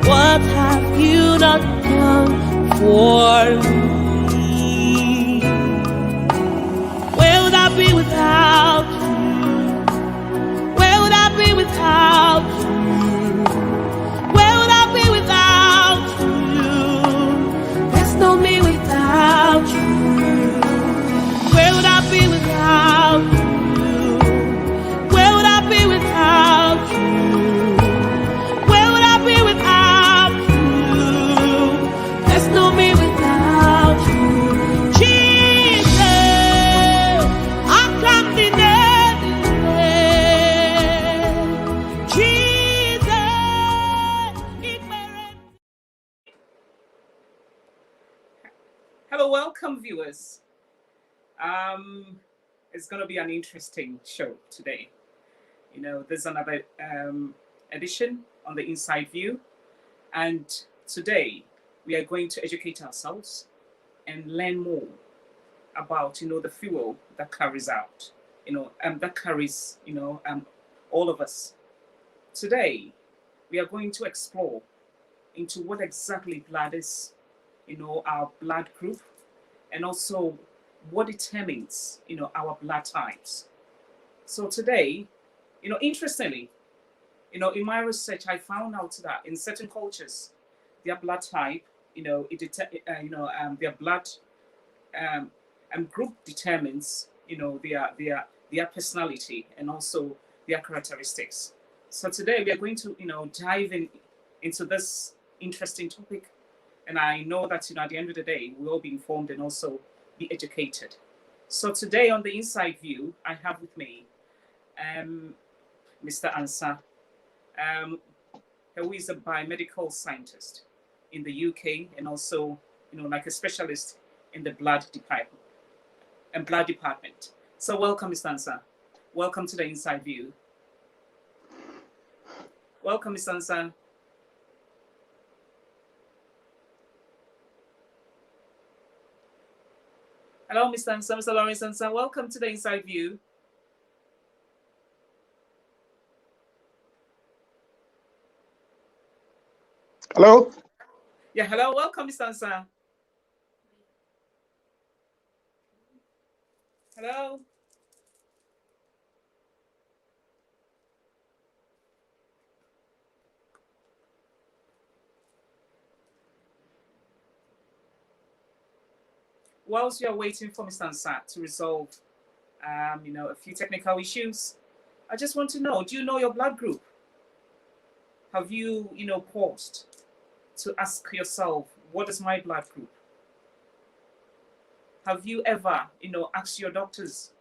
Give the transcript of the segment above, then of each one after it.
What have you not done for me? Where would I be without you? Where would I be without you? Where would I be without you? There's no me without you. Where would I be without you? Where would I be without you? Where would I be without you? There's no me without you. Jesus, I come to Hello, welcome viewers. It's going to be an interesting show today. You know, there's another edition on the Inside View, and today we are going to educate ourselves and learn more about, you know, the fuel that carries out, that carries, all of us. Today we are going to explore into what exactly blood is, our blood group, and also what determines, our blood types. So today, interestingly, in my research, I found out that in certain cultures, their blood type, their blood group determines, their personality and also their characteristics. So today we are going to, dive into this interesting topic. And I know that, at the end of the day, we'll all be informed and also be educated. So today on the Inside View, I have with me Mr. Ansah, who is a biomedical scientist in the UK and also, like a specialist in the blood department. So welcome, Mr. Ansah. Welcome to the Inside View. Welcome, Mr. Ansah. Hello, Mr. Ansah, Mr. Lawrence Ansah. Welcome to the Inside View. Hello? Yeah, hello. Welcome, Mr. Ansah. Hello. Whilst you're waiting for Mr. Ansah to resolve, a few technical issues, I just want to know, do you know your blood group? Have you, paused to ask yourself, what is my blood group? Have you ever, asked your doctors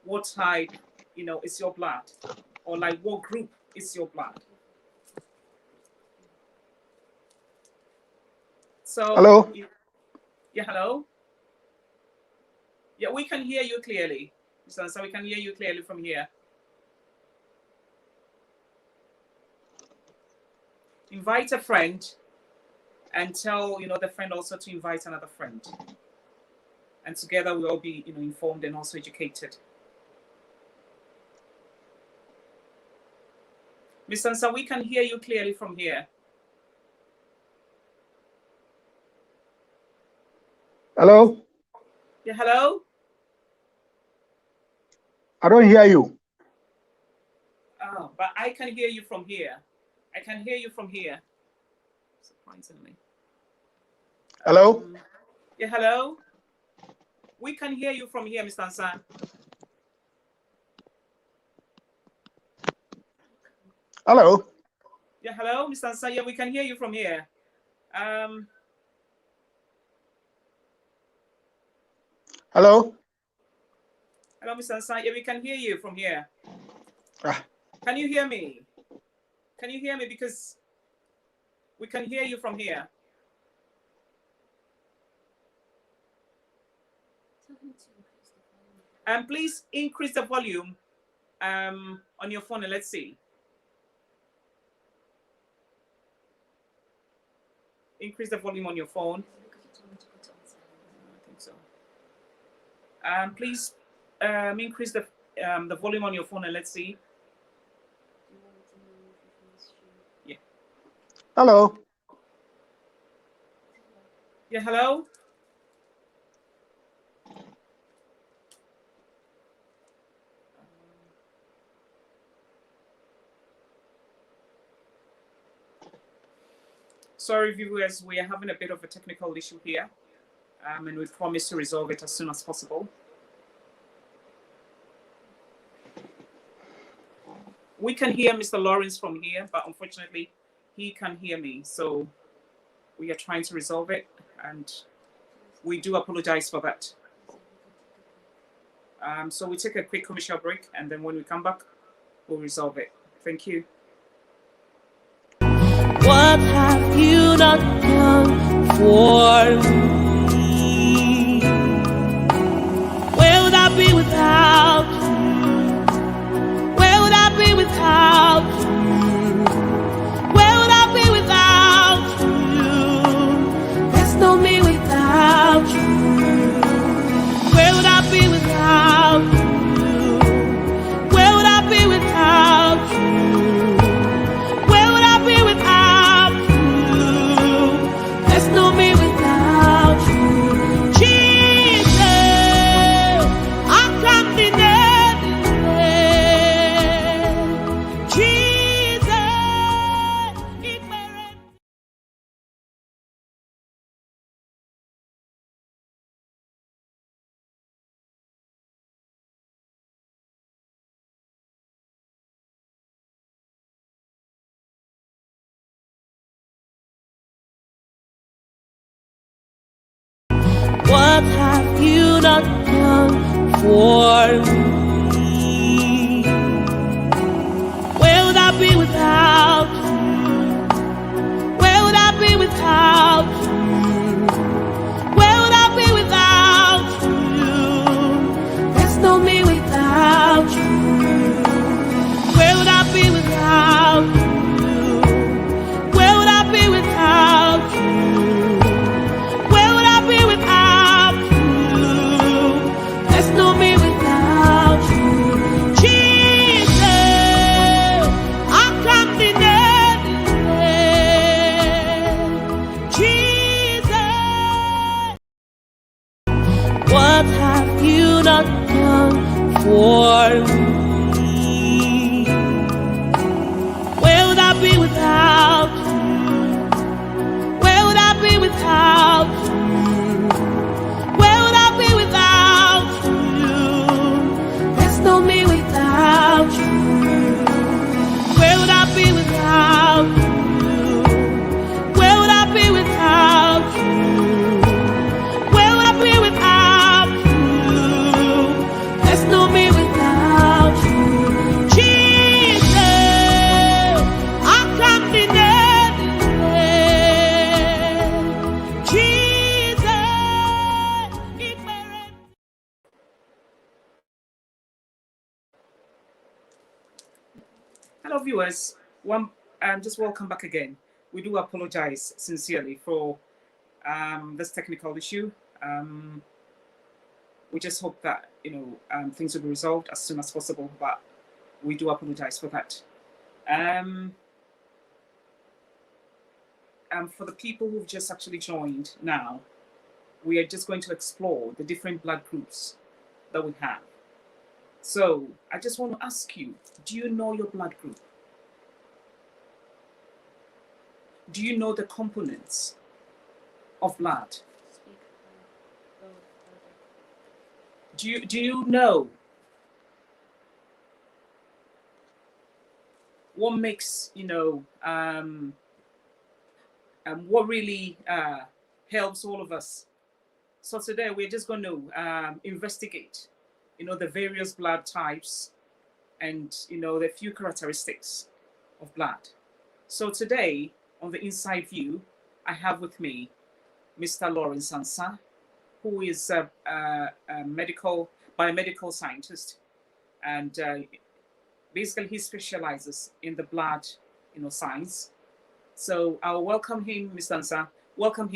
what type, is your blood? Or like what group is your blood? So, Hello? Yeah, hello? Yeah, we can hear you clearly. So we can hear you clearly from here. Invite a friend and tell, the friend also to invite another friend. And together we'll all be, informed and also educated. Mr. Ansah, we can hear you clearly from here. Hello? Yeah, hello? I don't hear you. Oh, but I can hear you from here. I can hear you from here. Surprisingly. Hello? Yeah, hello? We can hear you from here, Mr. Ansah. Hello? Yeah, hello, Mr. Ansah. Yeah, we can hear you from here. Hello? Hello, Mr. Ansah. Yeah, we can hear you from here. Ah. Can you hear me? Can you hear me? Because we can hear you from here. Please increase the volume on your phone and let's see. Increase the volume on your phone. I think so. Please increase the volume on your phone and let's see. Yeah. Hello? Yeah, hello. Sorry, viewers, we are having a bit of a technical issue here, and we promise to resolve it as soon as possible. We can hear Mr. Lawrence from here, but unfortunately, he can't hear me. So we are trying to resolve it, and we do apologize for that. So we take a quick commercial break, and then when we come back, we'll resolve it. Thank you. What have you not done for me? Where would I be without you? Where would I be without you? Where would I be without you? There's no me without you. Where would I be without you? Where would I be without you? Where would I be without you? There's no me without you. Jesus, I can't deny it. Jesus, it may What have you not done for me? Where would I be without you? Where would I be without you? Where would I be without you? There's no me without you. Where would I be without you? Where would I be without you? Where would I be without you? There's no me without you. Jesus, I can't deny it. Jesus, what have you not done for me? Where would I be without you? Where would I be without you? Where would I be without you? There's no me without you. Where would I be without you? Where would I be without you? Where would I be without you? There's no me without you. Jesus, I can't deny it. Jesus, it may Hello, viewers. Just welcome back again. We do apologize sincerely for this technical issue. We just hope that things will be resolved as soon as possible, but we do apologize for that. For the people who've just actually joined now, we are just going to explore the different blood groups that we have. So I just want to ask you, do you know your blood group? Do you know the components of blood? Do you know what makes, what really helps all of us? So today we're just going to investigate, the various blood types and, the few characteristics of blood. So today on the Inside View, I have with me Mr. Lawrence Ansah, who is a biomedical scientist, and basically he specializes in the blood, science. So I'll welcome him, Mr. Ansah. Welcome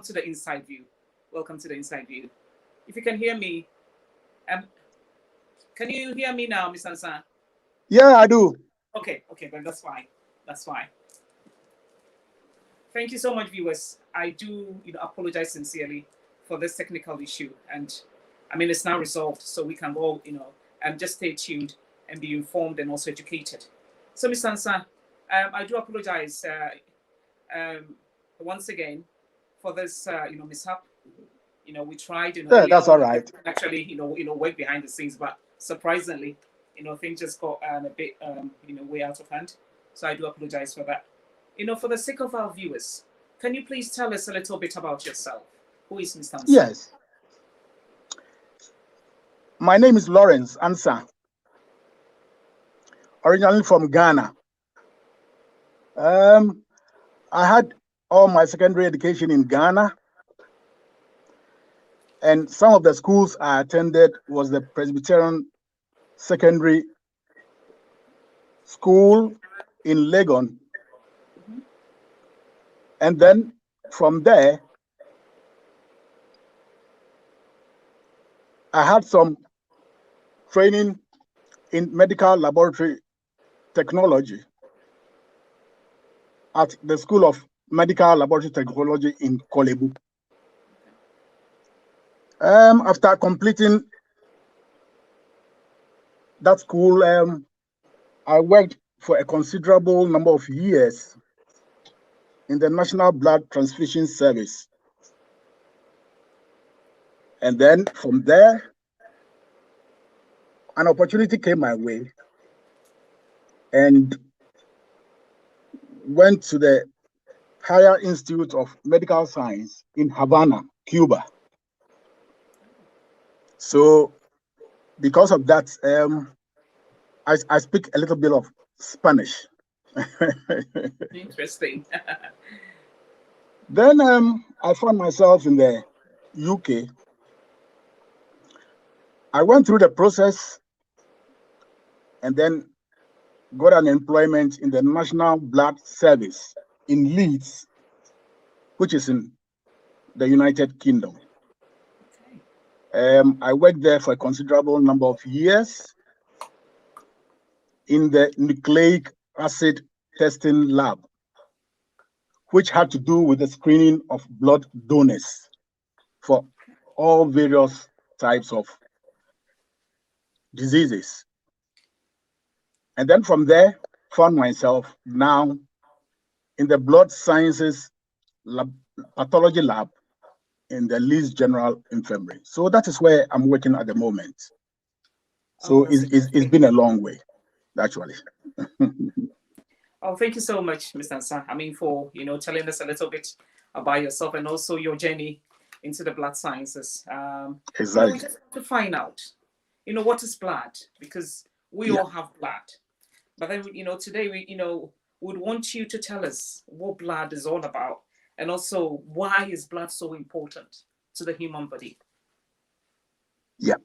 to the Inside View. Welcome to the Inside View. If you can hear me, can you hear me now, Mr. Ansah? Yeah, I do. Okay, then that's fine. That's fine. Thank you so much, viewers. I do, apologize sincerely for this technical issue, and I mean it's now resolved, so we can all, just stay tuned and be informed and also educated. So, Mr. Ansah, I do apologize once again for this, mishap. We tried, Yeah, earlier that's all on right. actually, work behind the scenes, but surprisingly, things just got a bit, way out of hand. So I do apologize for that. For the sake of our viewers, can you please tell us a little bit about yourself? Who is Mr. Ansah? Yes. My name is Lawrence Ansah, originally from Ghana. I had all my secondary education in Ghana, and some of the schools I attended was the Presbyterian Secondary School in Legon. And then from there, I had some training in medical laboratory technology at the School of Medical Laboratory Technology in Kolebu. After completing that school, I worked for a considerable number of years in the National Blood Transfusion Service. And then from there, an opportunity came my way and went to the Higher Institute of Medical Science in Havana, Cuba. So because of that, I speak a little bit of Spanish. Interesting. Then I found myself in the UK. I went through the process and then got an employment in the National Blood Service in Leeds, which is in the United Kingdom. I worked there for a considerable number of years in the nucleic acid testing lab, which had to do with the screening of blood donors for all various types of diseases. And then from there, found myself now in the blood sciences lab, pathology lab in the Leeds General Infirmary. So that is where I'm working at the moment. So it's been a long way, actually. Oh, thank you so much, Mr. Ansah. I mean, for telling us a little bit about yourself and also your journey into the blood sciences. Exactly. We just have to find out, what is blood, because we all have blood. But then, today we, would want you to tell us what blood is all about, and also why is blood so important to the human body? Yeah.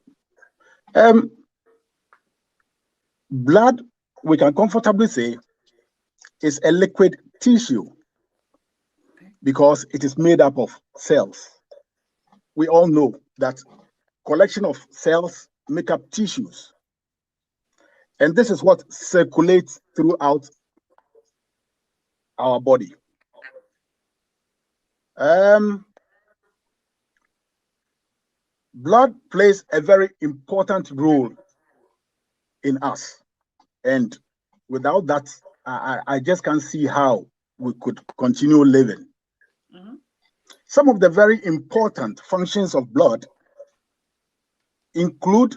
Blood, we can comfortably say, is a liquid tissue because it is made up of cells. We all know that collection of cells make up tissues. And this is what circulates throughout our body. Blood plays a very important role in us. And without that, I just can't see how we could continue living. Mm-hmm. Some of the very important functions of blood include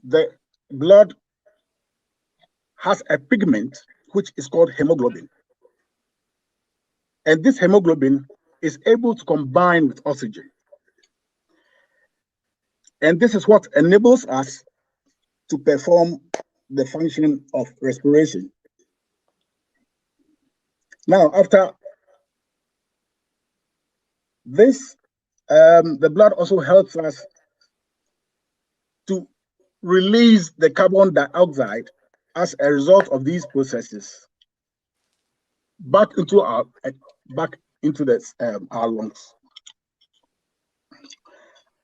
the blood has a pigment which is called hemoglobin. And this hemoglobin is able to combine with oxygen. And this is what enables us to perform the function of respiration. Now, after this, the blood also helps us to release the carbon dioxide as a result of these processes back into our lungs.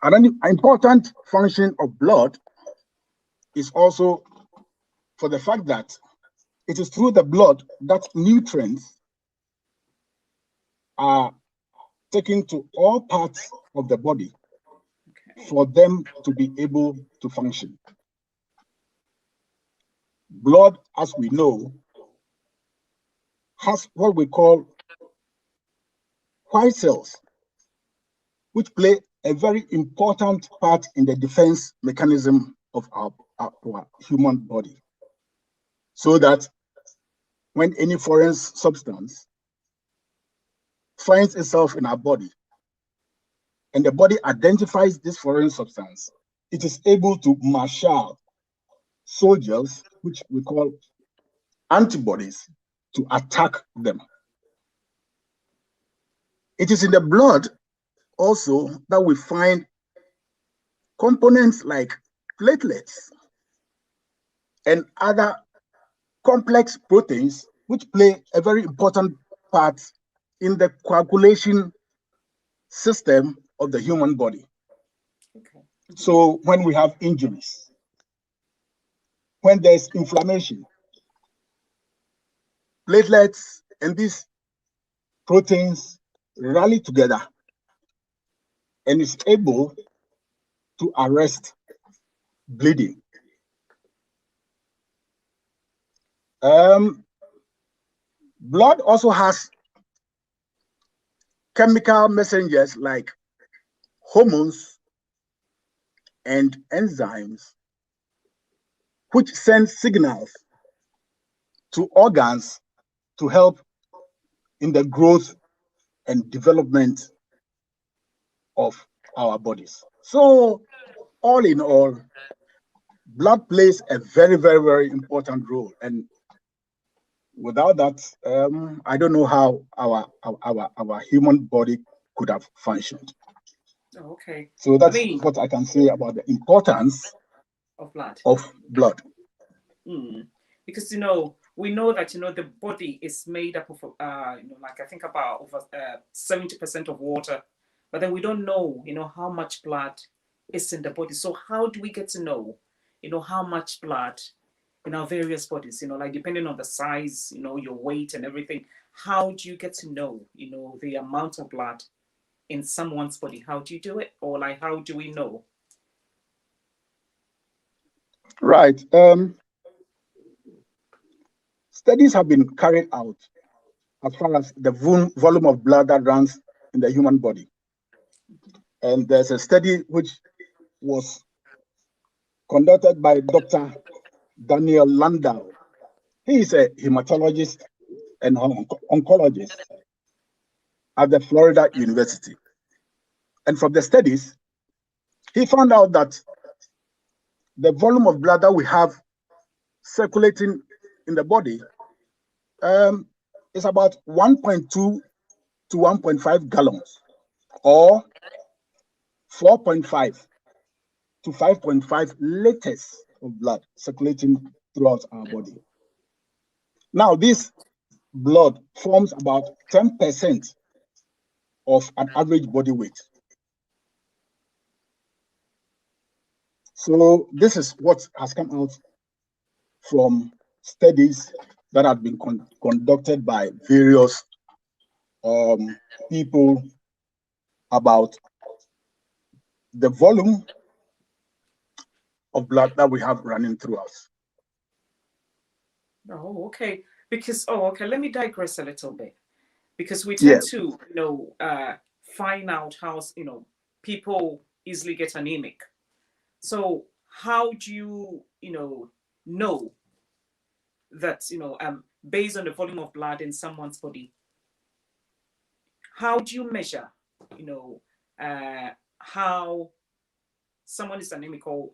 An important function of blood is also for the fact that it is through the blood that nutrients are taken to all parts of the body Okay. for them to be able to function. Blood, as we know, has what we call white cells, which play a very important part in the defense mechanism of our human body. So that when any foreign substance finds itself in our body and the body identifies this foreign substance, it is able to marshal soldiers, which we call antibodies, to attack them. It is in the blood also that we find components like platelets and other complex proteins, which play a very important part in the coagulation system of the human body. Okay. So when we have injuries, when there's inflammation, platelets and these proteins rally together and is able to arrest bleeding. Blood also has chemical messengers like hormones and enzymes, which send signals to organs to help in the growth and development of our bodies. So, all in all, blood plays a very, very, very important role. And without that, I don't know how our human body could have functioned. Oh, okay. So that's mean, what I can say about the importance of blood. of blood. Because we know that the body is made up of like I think about over 70% of water, but then we don't know how much blood is in the body. So how do we get to know how much blood in our various bodies, like depending on the size, your weight and everything? How do you get to know the amount of blood in someone's body? How do you do it? Or like how do we know? Right. Studies have been carried out as far as the volume of blood that runs in the human body. And there's a study which was conducted by Dr. Daniel Landau. He is a hematologist and oncologist at the Florida University. And from the studies, he found out that the volume of blood that we have circulating in the body is about 1.2 to 1.5 gallons, or 4.5 to 5.5 liters of blood circulating throughout our body. Now, this blood forms about 10% of an average body weight. So this is what has come out from studies that have been conducted by various people about the volume of blood that we have running through us. Oh, okay. Because let me digress a little bit. Because we tend to find out how people easily get anemic. So how do you know that based on the volume of blood in someone's body? How do you measure how someone is anemic, or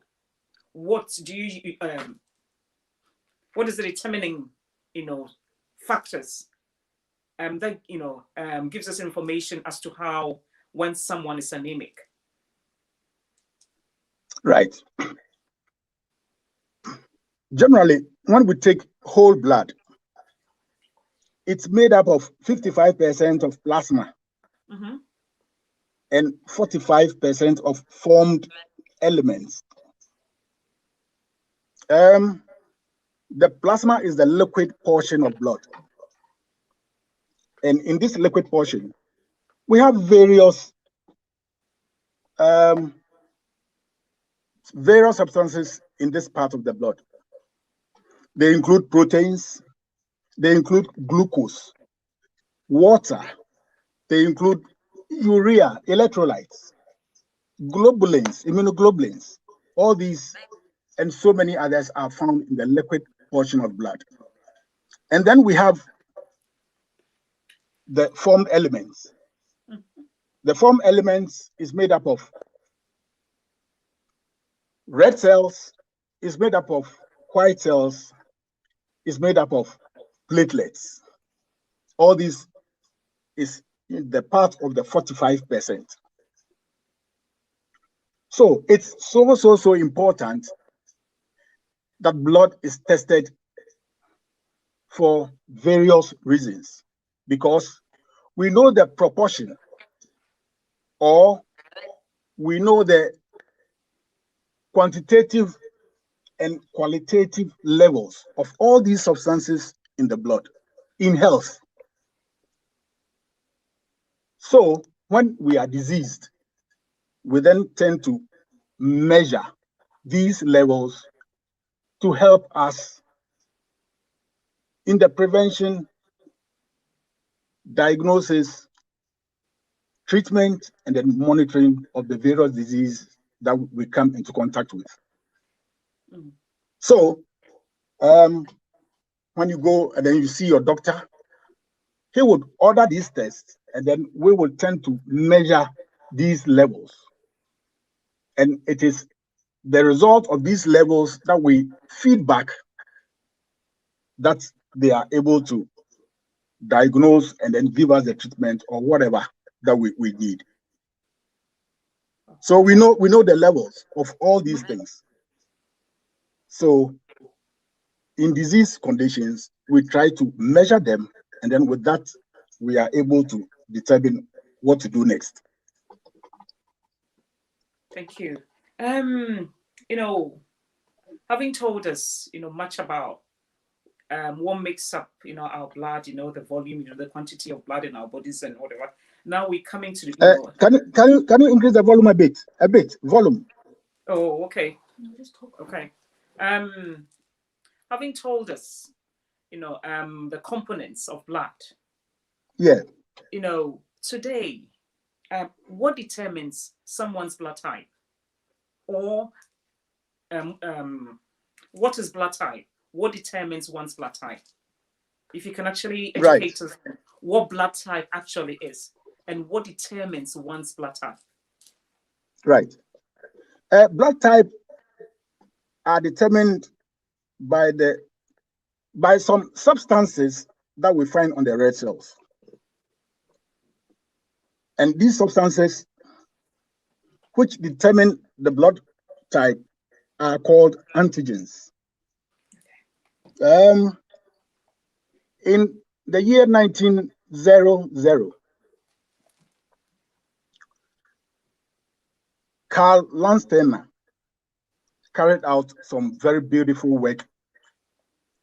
what do you what is the determining factors that gives us information as to how when someone is anemic? Right. Generally, when we take whole blood, it's made up of 55% of plasma and 45% of formed elements. The plasma is the liquid portion of blood. And in this liquid portion, We have various substances in this part of the blood. They include proteins, they include glucose, water, they include urea, electrolytes, globulins, immunoglobulins. All these and so many others are found in the liquid portion of blood. And then we have the formed elements. The formed elements is made up of red cells, is made up of white cells, is made up of platelets. All this is in the part of the 45%. So it's so important that blood is tested for various reasons, because we know the proportion, or we know the quantitative and qualitative levels of all these substances in the blood in health. So when we are diseased, we then tend to measure these levels to help us in the prevention, diagnosis, treatment, and then monitoring of the various diseases that we come into contact with. So when you go and then you see your doctor, he would order these tests, and then we will tend to measure these levels. And it is the result of these levels that we feedback that they are able to diagnose and then give us the treatment or whatever that we need. So we know the levels of all these things. So in disease conditions, we try to measure them, and then with that, we are able to determine what to do next. Thank you. You know, having told us, much about what makes up, our blood, the volume, the quantity of blood in our bodies and whatever. Now we're coming to the. Can you increase the volume a bit? Volume. Oh, okay. Okay. Having told us, the components of blood. Yeah. Today, what determines someone's blood type, or what is blood type? What determines one's blood type? If you can actually educate us what blood type actually is and what determines one's blood type. Right. Blood type are determined by some substances that we find on the red cells. And these substances which determine the blood type are called antigens. In the year 1900, Lawrence Ansah carried out some very beautiful work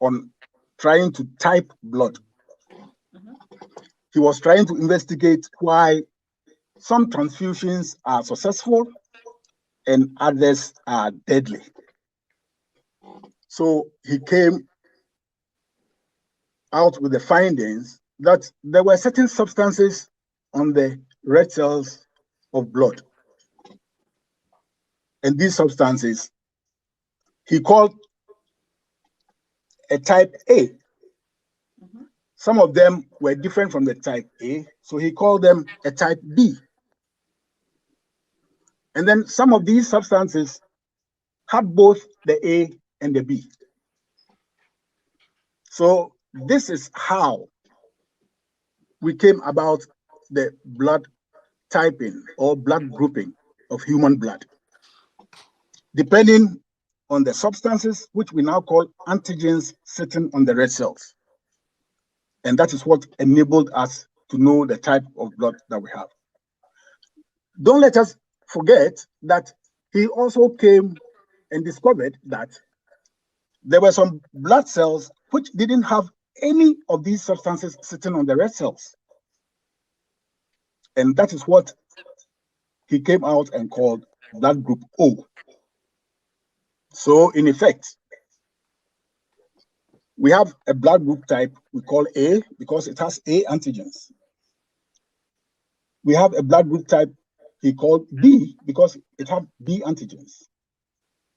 on trying to type blood. He was trying to investigate why some transfusions are successful and others are deadly. So he came out with the findings that there were certain substances on the red cells of blood. And these substances he called a type A. Some of them were different from the type A, so he called them a type B. And then some of these substances had both the A and the B. So this is how we came about the blood typing or blood grouping of human blood, depending on the substances which we now call antigens sitting on the red cells. And that is what enabled us to know the type of blood that we have. Don't let us forget that he also came and discovered that there were some blood cells which didn't have any of these substances sitting on the red cells. And that is what he came out and called blood group O. So in effect, we have a blood group type we call A because it has A antigens. We have a blood group type he called B because it had B antigens.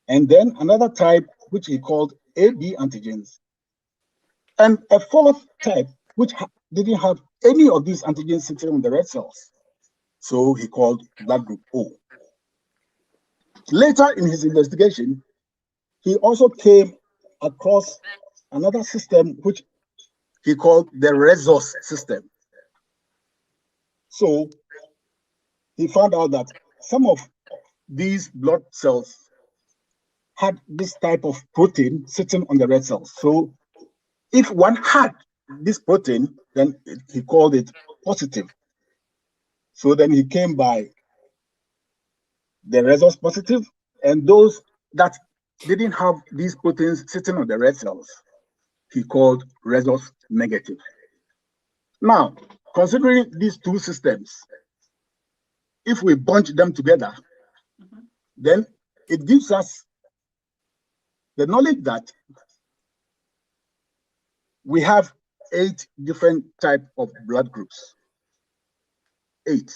And then another type which he called AB antigens. And a fourth type which didn't have any of these antigens sitting on the red cells. So he called blood group O. Later in his investigation, he also came across another system which he called the resource system. So he found out that some of these blood cells had this type of protein sitting on the red cells. So if one had this protein, then he called it positive. So then he came by the resource positive, and those that didn't have these proteins sitting on the red cells, he called resource negative. Now, considering these two systems, if we bunch them together, then it gives us the knowledge that we have 8 different types of blood groups. 8.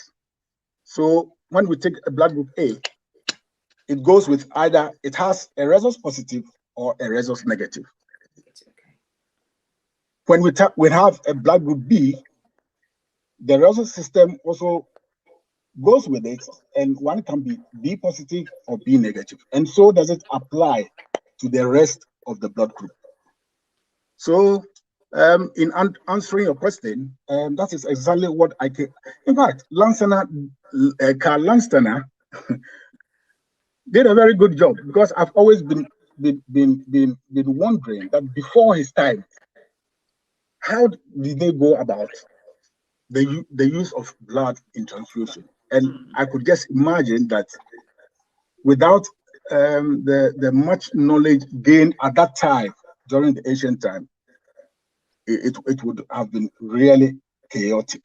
So when we take a blood group A, it goes with either it has a resource positive or a resource negative. When we have a blood group B, the resource system also goes with it, and one can be B positive or B negative. And so does it apply to the rest of the blood group. So in answering your question, that is exactly what I can. In fact, Carl Landsteiner did a very good job, because I've always been wondering that before his time, how did they go about the use of blood in transfusion? And I could just imagine that without the much knowledge gained at that time, during the ancient time, it would have been really chaotic.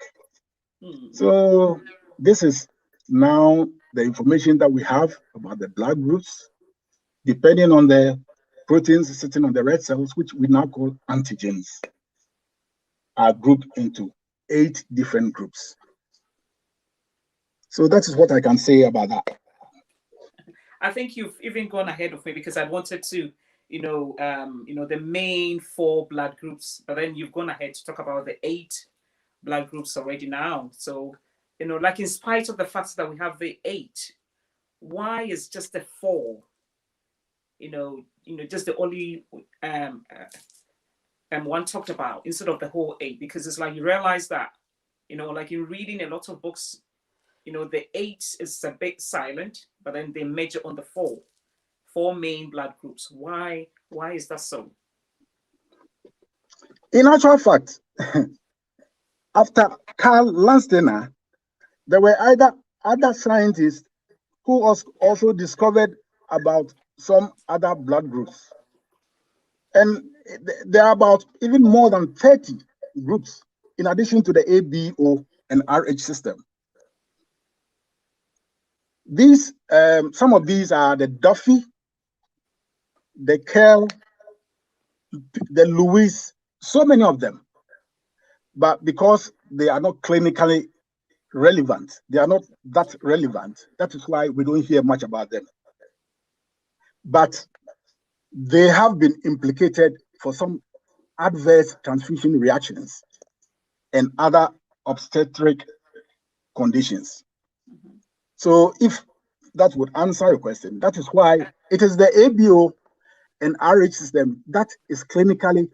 So this is now the information that we have about the blood groups, depending on the proteins sitting on the red cells, which we now call antigens, are grouped into 8 different groups. So that is what I can say about that. I think you've even gone ahead of me, because I wanted to, the main 4 blood groups, but then you've gone ahead to talk about the 8 blood groups already now. So, like, in spite of the fact that we have the 8, why is just the 4, just the only one talked about instead of the whole 8? Because it's like you realize that, like in reading a lot of books, the 8 is a bit silent, but then they major on the 4 main blood groups. Why is that so? In actual fact, after Carl Landsteiner, there were other scientists who also discovered about some other blood groups. And there are about even more than 30 groups, in addition to the ABO and RH system. These, some of these are the Duffy, the Kerr, the Lewis, so many of them. But because they are not clinically relevant, they are not that relevant, that is why we don't hear much about them. But they have been implicated for some adverse transfusion reactions and other obstetric conditions. So if that would answer your question, that is why it is the ABO and RH system that is clinically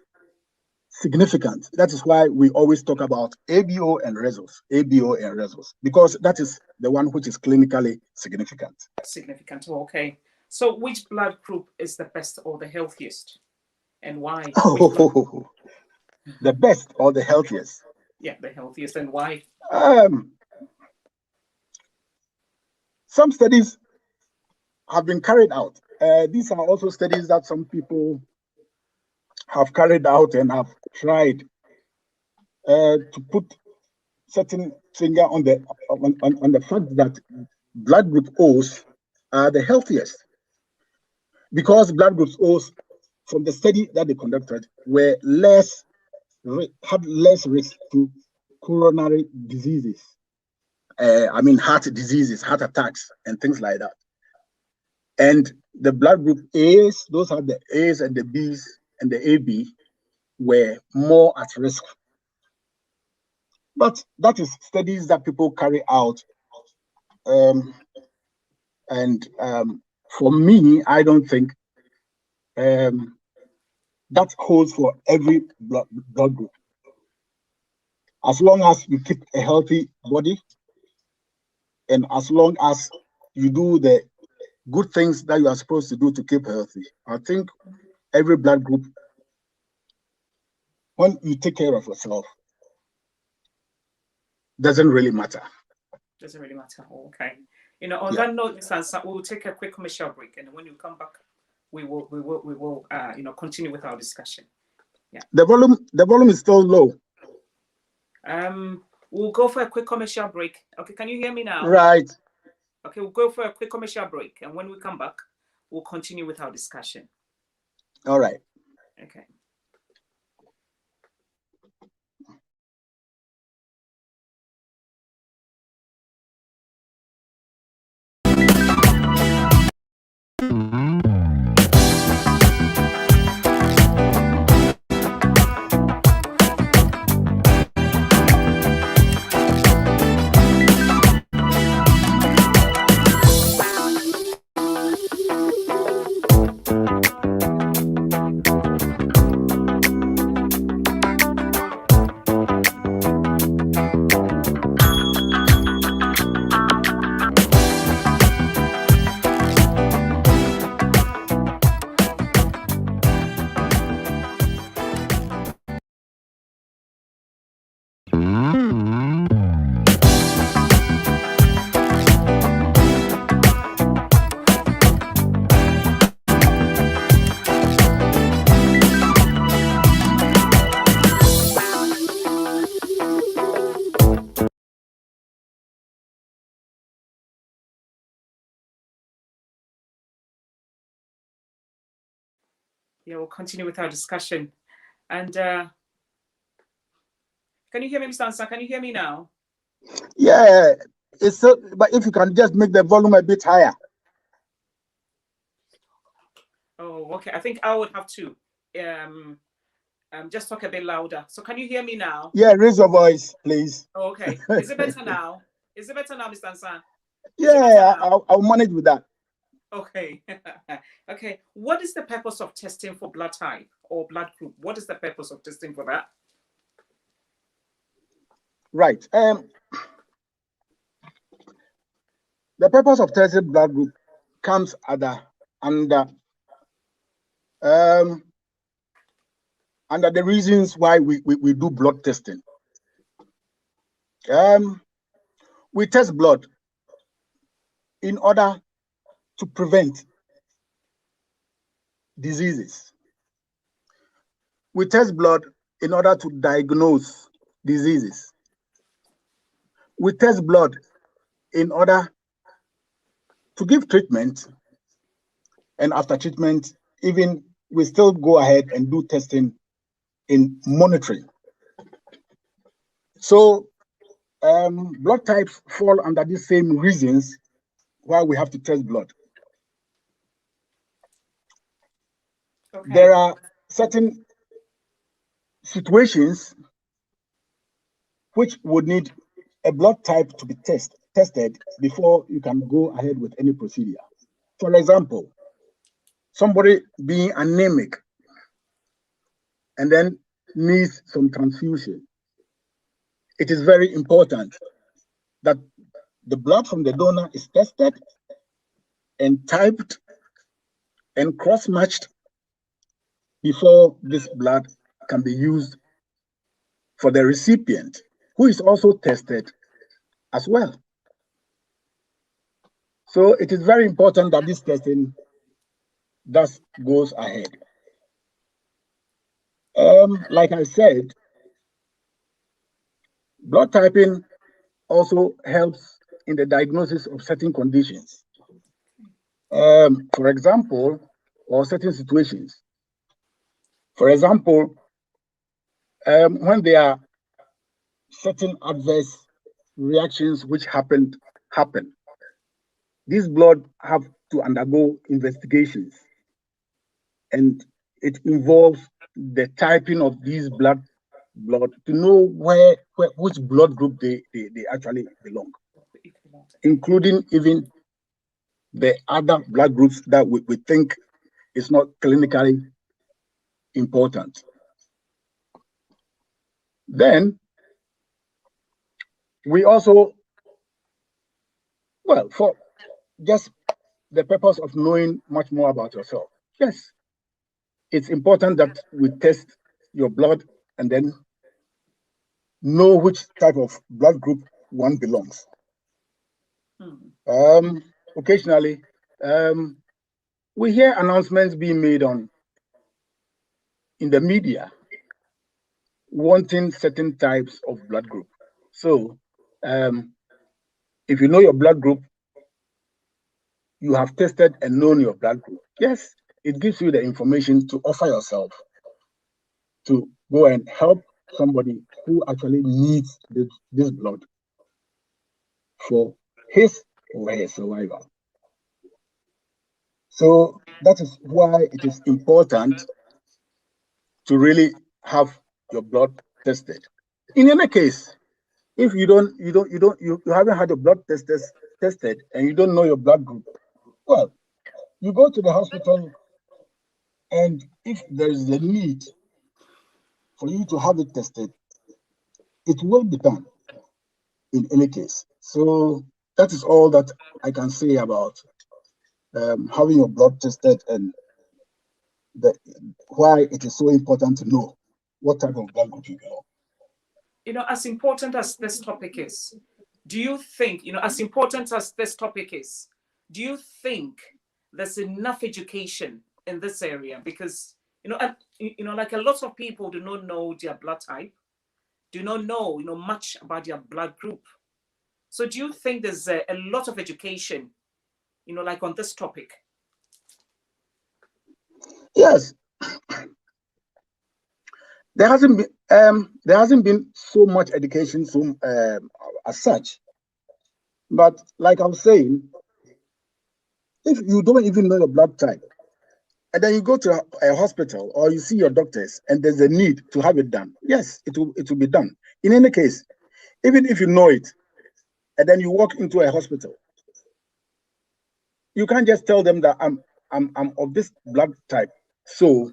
significant. That is why we always talk about ABO and resource, ABO and resource, because that is the one which is clinically significant. Significant, okay. So which blood group is the best or the healthiest, and why? Oh, the best or the healthiest? Yeah, the healthiest, and why? Some studies have been carried out. These are also studies that some people have carried out and have tried to put certain finger on the fact that blood group O's are the healthiest, because blood group O's, from the study that they conducted, were had less risk to coronary diseases. I mean, heart diseases, heart attacks, and things like that. And the blood group A's, those are the A's and the B's and the AB, were more at risk. But that is studies that people carry out. For me, I don't think that holds for every blood group. As long as you keep a healthy body, and as long as you do the good things that you are supposed to do to keep healthy, I think every blood group, when you take care of yourself, doesn't really matter. Doesn't really matter. Okay. On that note, Mr. Ansah, we'll take a quick commercial break, and when you come back, we will continue with our discussion. Yeah. The volume is still low. We'll go for a quick commercial break. Okay, can you hear me now? Right. Okay, we'll go for a quick commercial break, and when we come back, we'll continue with our discussion. All right. Okay. Yeah, we'll continue with our discussion. And can you hear me, Mr. Ansah? Can you hear me now? Yeah, it's so, but if you can just make the volume a bit higher. Oh, okay. I think I would have to just talk a bit louder. So can you hear me now? Yeah, raise your voice, please. Oh, okay. Is it better now? Is it better now, Mr. Ansah? Yeah, I'll manage with that. Okay. Okay. What is the purpose of testing for blood type or blood group? What is the purpose of testing for that? Right. The purpose of testing blood group comes under the reasons why we do blood testing. We test blood in order to prevent diseases. We test blood in order to diagnose diseases. We test blood in order to give treatment, and after treatment, even we still go ahead and do testing in monitoring. So blood types fall under the same reasons why we have to test blood. Okay. There are certain situations which would need a blood type to be tested before you can go ahead with any procedure. For example, somebody being anemic and then needs some transfusion. It is very important that the blood from the donor is tested and typed and cross-matched before this blood can be used for the recipient, who is also tested as well. So it is very important that this testing goes ahead. Like I said, blood typing also helps in the diagnosis of certain conditions. For example, or certain situations. For example, when there are certain adverse reactions which happen, these blood have to undergo investigations, and it involves the typing of these blood to know which blood group they actually belong, including even the other blood groups that we think is not clinically important. Then we also, well, for just the purpose of knowing much more about yourself, yes, it's important that we test your blood and then know which type of blood group one belongs. Occasionally, we hear announcements being made in the media wanting certain types of blood group. So, if you know your blood group, you have tested and known your blood group. Yes, it gives you the information to offer yourself to go and help somebody who actually needs this blood for his or her survival. So that is why it is important to really have your blood tested. In any case, if you haven't had your blood tested and you don't know your blood group, well, you go to the hospital, and if there is a need for you to have it tested, it will be done in any case. So that is all that I can say about having your blood tested and why it is so important to know what type of blood group you belong. You know, as important as this topic is, do you think, as important as this topic is, do you think there's enough education in this area? Because, like a lot of people do not know their blood type, do not know, much about their blood group. So do you think there's a lot of education, like on this topic? Yes. There hasn't been so much education as such. But like I was saying, if you don't even know your blood type, and then you go to a hospital or you see your doctors and there's a need to have it done, yes, it will be done. In any case, even if you know it, and then you walk into a hospital, you can't just tell them that I'm of this blood type. So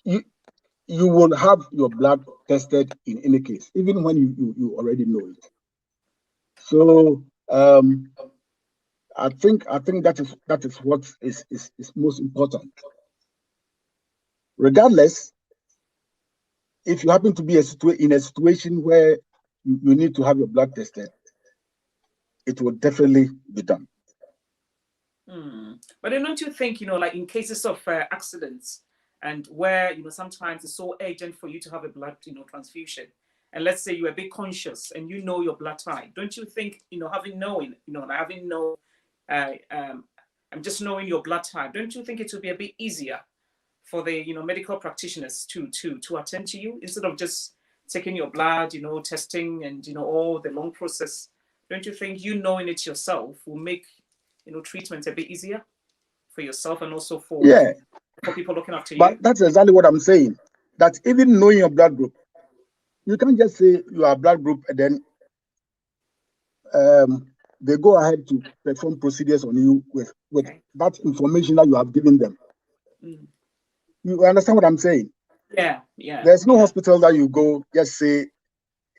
you will have your blood tested in any case, even when you already know it. So I think that is what is most important. Regardless, if you happen to be in a situation where you need to have your blood tested, it will definitely be done. But then don't you think, like in cases of accidents and where, sometimes it's so urgent for you to have a blood, transfusion, and let's say you're a bit conscious and you know your blood type, don't you think, I'm just knowing your blood type, don't you think it would be a bit easier for the, medical practitioners to attend to you instead of just taking your blood, testing and, all the long process? Don't you think you knowing it yourself will make, treatment a bit easier for yourself and also for people looking after you? But that's exactly what I'm saying. That even knowing your blood group, you can't just say you are blood group and then they go ahead to perform procedures on you with that information that you have given them. You understand what I'm saying? Yeah. There's no hospital that you go just say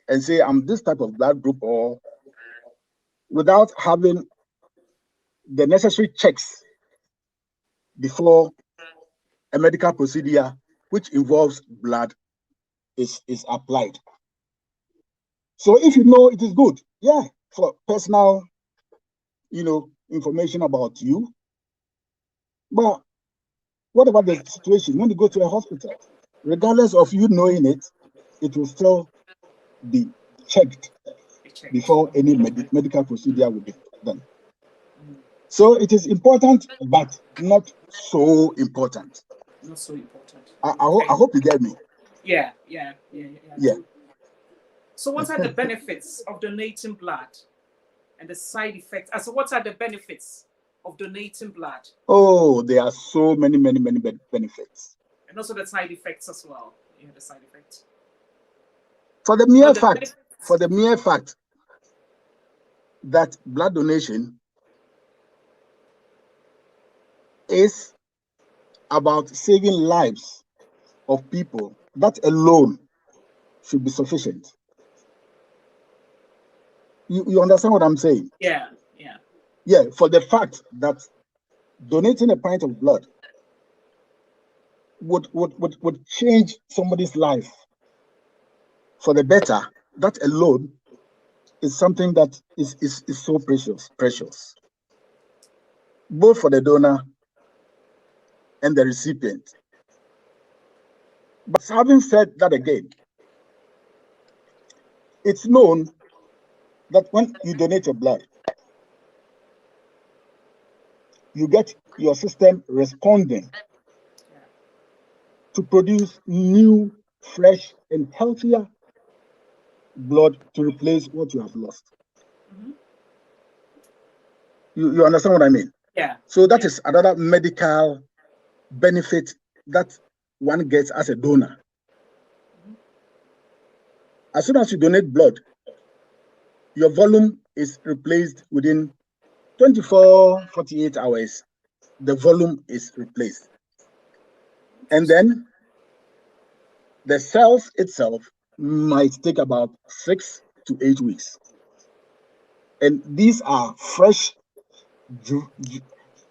I'm this type of blood group, or without having the necessary checks before a medical procedure which involves blood is applied. So if you know, it is good, for personal, information about you. But what about the situation when you go to a hospital? Regardless of you knowing it, it will still be checked checked. before any medical procedure will be done. Mm. So it is important, but not so important. Not so important. I hope you get me. Yeah. Yeah. So what are the benefits of donating blood and the side effects? So what are the benefits of donating blood? Oh, there are so many benefits. And also the side effects as well. Yeah, the side effects. For the mere fact that blood donation is about saving lives of people, that alone should be sufficient. You understand what I'm saying? Yeah. Yeah, for the fact that donating a pint of blood would change somebody's life for the better, that alone is something that is so precious, both for the donor and the recipient. But having said that again, it's known that when you donate your blood, you get your system responding to produce new, fresh, and healthier blood to replace what you have lost. Mm-hmm. You understand what I mean? Yeah. So that is another medical benefit that one gets as a donor. Mm-hmm. As soon as you donate blood, your volume is replaced within 24, 48 hours. The volume is replaced. And then the cells itself might take about 6 to 8 weeks. And these are fresh,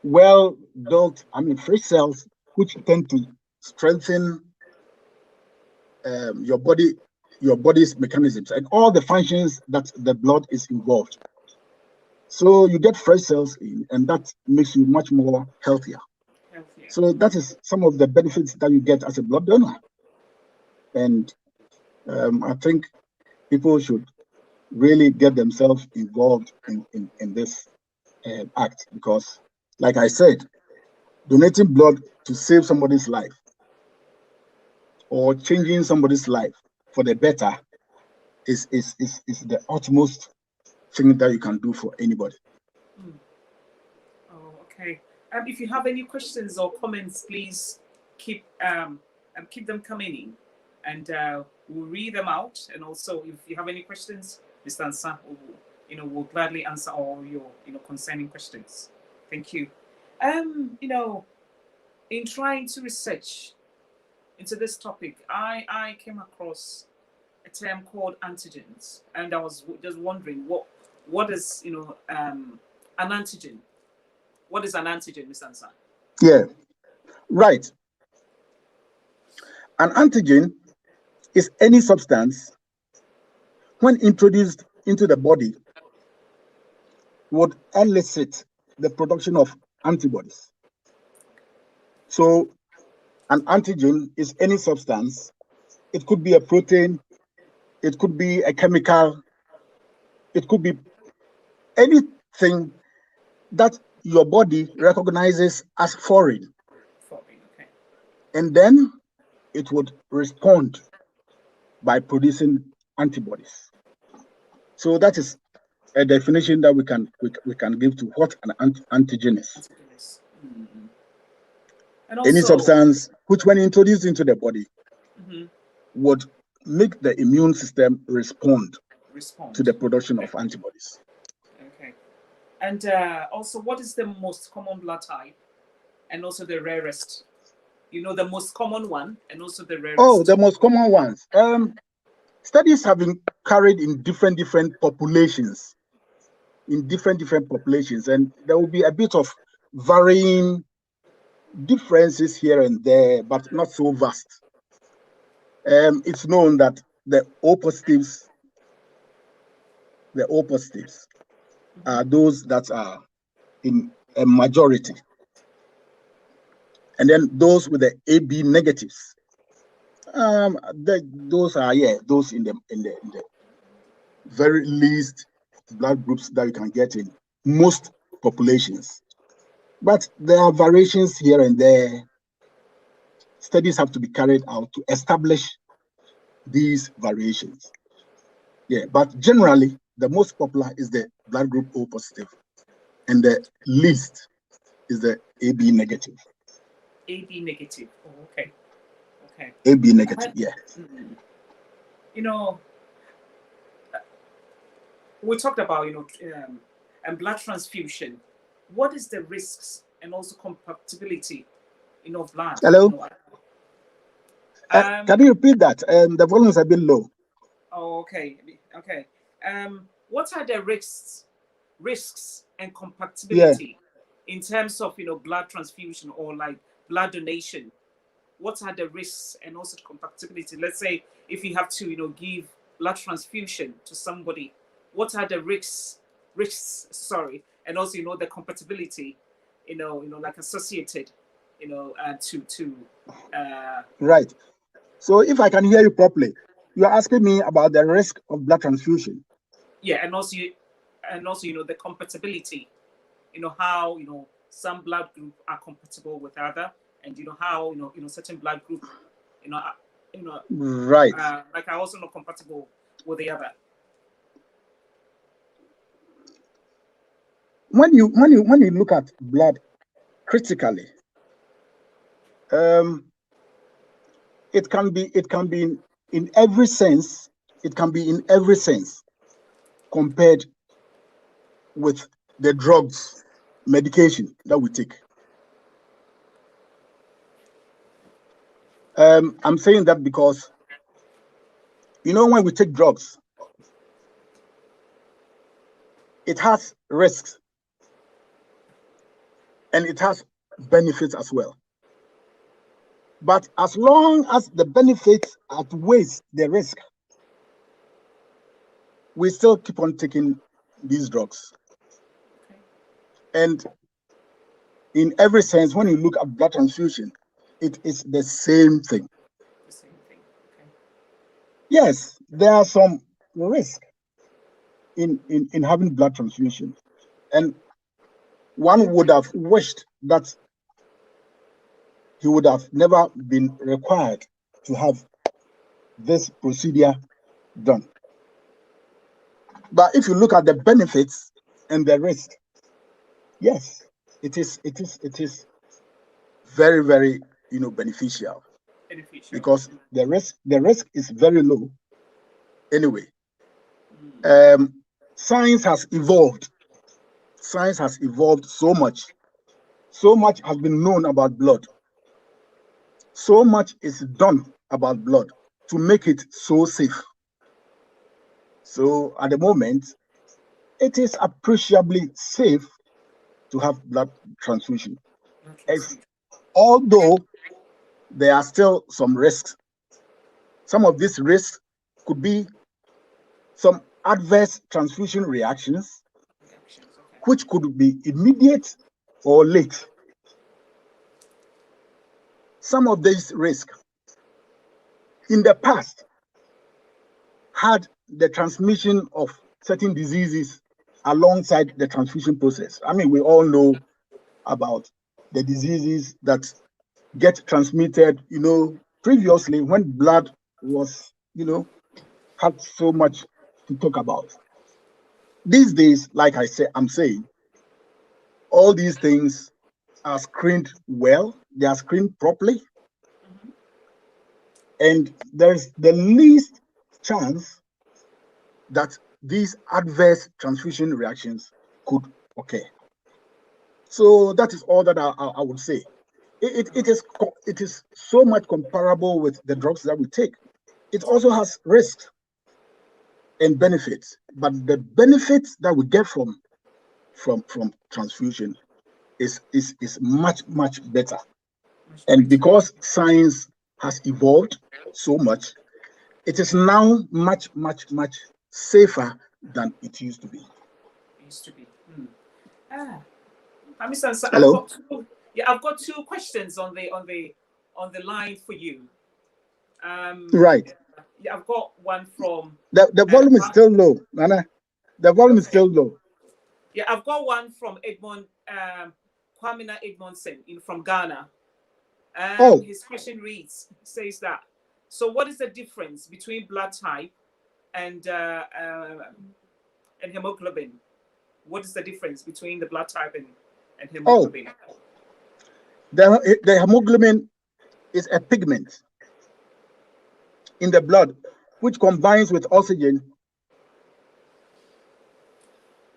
well built, fresh cells, which tend to strengthen your body's mechanisms and all the functions that the blood is involved. So you get fresh cells in, and that makes you much more healthier. So that is some of the benefits that you get as a blood donor. And I think people should really get themselves involved in this act, because, like I said, donating blood to save somebody's life or changing somebody's life for the better is the utmost thing that you can do for anybody. Oh, okay. If you have any questions or comments, please keep them coming in, and we'll read them out. And also, if you have any questions, Mr. Ansah will gladly answer all your concerning questions. Thank you. In trying to research into this topic, I came across a term called antigens, and I was just wondering what is an antigen. What is an antigen, Mr. Ansah? Yeah, right. An antigen is any substance, when introduced into the body, would elicit the production of antibodies. So an antigen is any substance. It could be a protein, it could be a chemical, it could be anything that your body recognizes as foreign. Okay. And then it would respond by producing antibodies. So that is a definition that we can give to what an antigen is. Mm-hmm. And also, any substance which, when introduced into the body, would make the immune system respond to the production of antibodies. Okay. And also, what is the most common blood type and also the rarest? The most common one and also the rarest. Oh, the most common ones. Studies have been carried in different populations, and there will be a bit of varying differences here and there, but not so vast. It's known that the O positives are those that are in a majority, and then those with the AB negatives, those are those in the very least blood groups that you can get in most populations. But there are variations here and there. Studies have to be carried out to establish these variations. Yeah, but generally, the most popular is the blood group O positive, and the least is the AB negative. AB negative. Oh, okay. Okay. AB negative, yeah. You know, we talked about, and blood transfusion. What is the risks and also compatibility, of blood? Hello? Can you repeat that? The volume is a bit low. Oh, okay. Okay. What are the risks and compatibility in terms of, blood transfusion or like blood donation? What are the risks and also compatibility? Let's say if you have to, give blood transfusion to somebody, what are the risks, and also, the compatibility, like associated, to Right. So if I can hear you properly, you're asking me about the risk of blood transfusion. yeah, and also, the compatibility, how, some blood group are compatible with other, and how, certain blood group, Right. like are also not compatible with the other. When you look at blood critically, it can be in every sense. It can be in every sense compared with the drugs, medication that we take. I'm saying that because, when we take drugs, it has risks and it has benefits as well. But as long as the benefits outweighs the risk, we still keep on taking these drugs. And in every sense, when you look at blood transfusion, it is the same thing. The same thing. Okay. Yes, there are some risks in having blood transfusion. And one would have wished that he would have never been required to have this procedure done. But if you look at the benefits and the risk, yes, it is very, very beneficial. Because the risk is very low anyway. Science has evolved so much has been known about blood, so much is done about blood to make it so safe. So at the moment, it is appreciably safe to have blood transfusion. Although there are still some risks. Some of these risks could be some adverse transfusion reactions, which could be immediate or late. Some of these risks in the past had the transmission of certain diseases alongside the transfusion process. I mean, we all know about the diseases that get transmitted, previously when blood was, had so much to talk about. These days, like I'm saying, all these things are screened well, they are screened properly, and there's the least chance that these adverse transfusion reactions could occur. So that is all that I would say. It is so much comparable with the drugs that we take. It also has risks and benefits, but the benefits that we get from transfusion is much better. And because science has evolved so much, it is now much safer than it used to be. Mr. Ansah, Hello? I've got two questions on the line for you. Right. Yeah, I've got one from. The volume is still low, Nana. The volume is Okay. still low. Yeah, I've got one from Edmond, Kwamina Edmondson from Ghana. Oh, His question says that. So, what is the difference between blood type and hemoglobin? What is the difference between the blood type and oh, hemoglobin? the hemoglobin is a pigment in the blood which combines with oxygen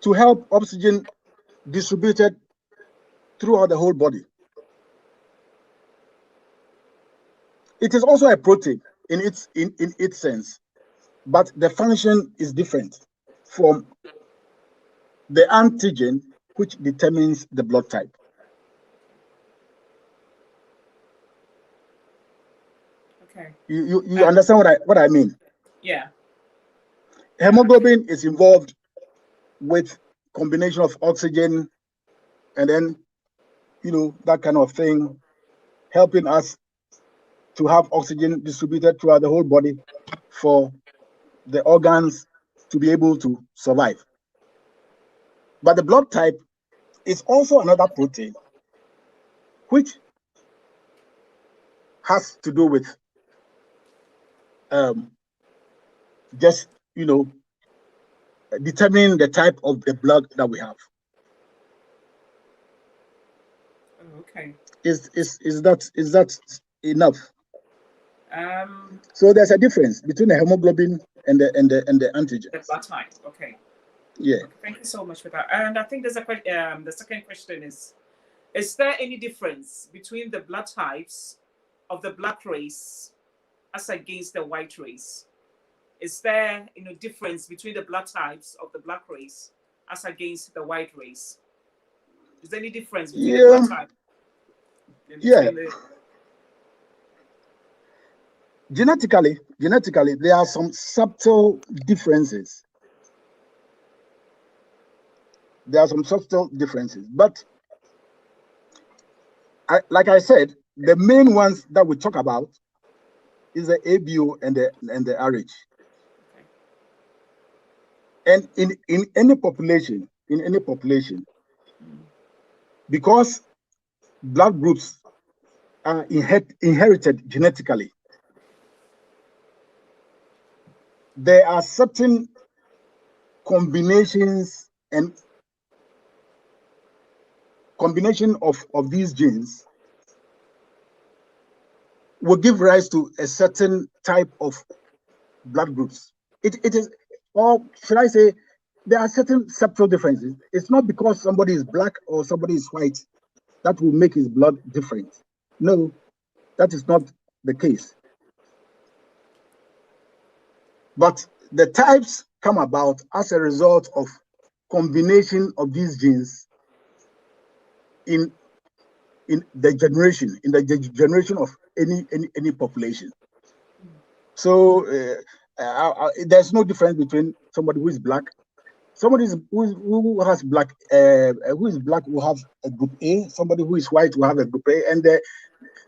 to help oxygen distributed throughout the whole body. It is also a protein in its sense, but the function is different from the antigen which determines the blood type. Okay. You understand what I mean? Yeah. Hemoglobin is involved with combination of oxygen and then that kind of thing, helping us to have oxygen distributed throughout the whole body for the organs to be able to survive. But the blood type is also another protein which has to do with just determining the type of the blood that we have. Okay. Is that enough? Um, So there's a difference between the hemoglobin and the antigen. the blood type. Okay. Yeah. Okay, thank you so much for that. And I think there's a the second question is there any difference between the blood types of the black race as against the white race? Is there difference between the blood types of the black race as against the white race? Is there any difference between the blood type? Yeah. Genetically, there are some subtle differences. But like I said, the main ones that we talk about is the ABO and the RH. And in any population, because blood groups are inherited genetically, there are certain combinations and combination of these genes will give rise to a certain type of blood groups. It is, or should I say, there are certain subtle differences. It's not because somebody is black or somebody is white that will make his blood different. No, that is not the case. But the types come about as a result of combination of these genes in the generation of any population. So there's no difference between somebody who is black, somebody who has black, who is black will have a group A, somebody who is white will have a group A, and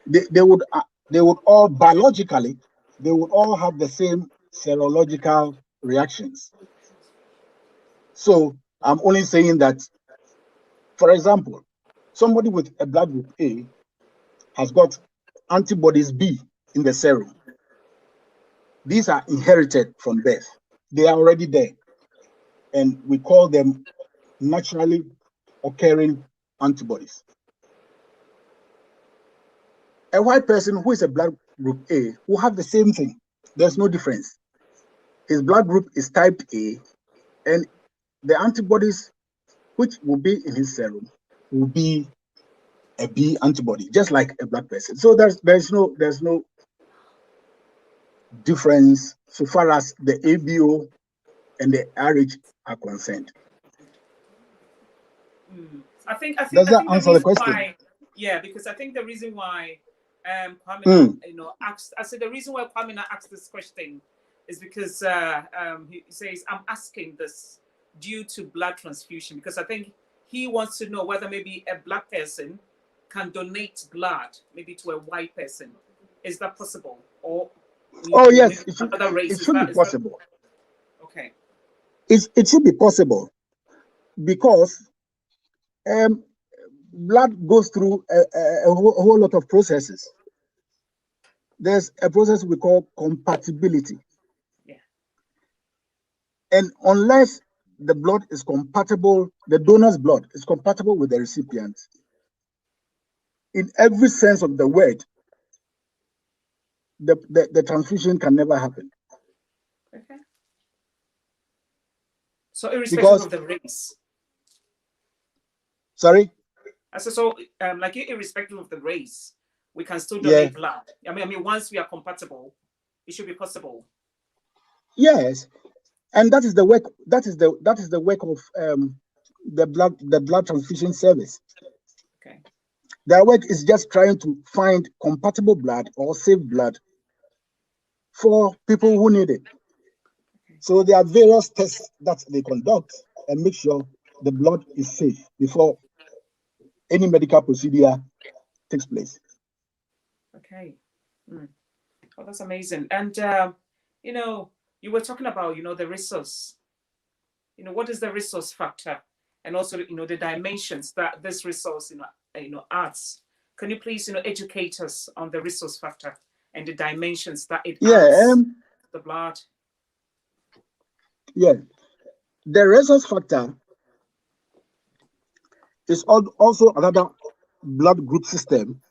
they would all biologically, they would all have the same serological reactions. So I'm only saying that, for example, somebody with a blood group A has got antibodies B in the serum. These are inherited from birth. They are already there. And we call them naturally occurring antibodies. A white person who is a blood group A will have the same thing. There's no difference. His blood group is type A, and the antibodies which will be in his serum will be a B antibody, just like a black person. So there's no difference so far as the ABO and the RH are concerned. I think Does that answer the question? Why, yeah, because I think the reason why Kwamina, asked. I said the reason why Kwamina asked this question is because he says I'm asking this due to blood transfusion, because I think he wants to know whether maybe a black person can donate blood maybe to a white person. Is that possible? Or Oh we need yes, another race. it should be Is that possible. okay? It should be possible because um, blood goes through a whole lot of processes. There's a process we call compatibility. Yeah. And unless the blood is compatible, the donor's blood is compatible with the recipient, in every sense of the word, the transfusion can never happen. Okay. So irrespective Because, of the race. sorry? I said so. Like irrespective of the race, we can still Yeah. donate blood. I mean, once we are compatible, it should be possible. Yes. And that is the work. That is the work of the blood transfusion service. Okay. Their work is just trying to find compatible blood or safe blood for people who need it. So there are various tests that they conduct and make sure the blood is safe before any medical procedure takes place. Okay. Mm. Oh, that's amazing. And you know, you were talking about the resource. What is the resource factor, and also the dimensions that this resource adds. Can you please educate us on the resource factor and the dimensions that it adds to the blood? Yeah, the resource factor is also another blood group system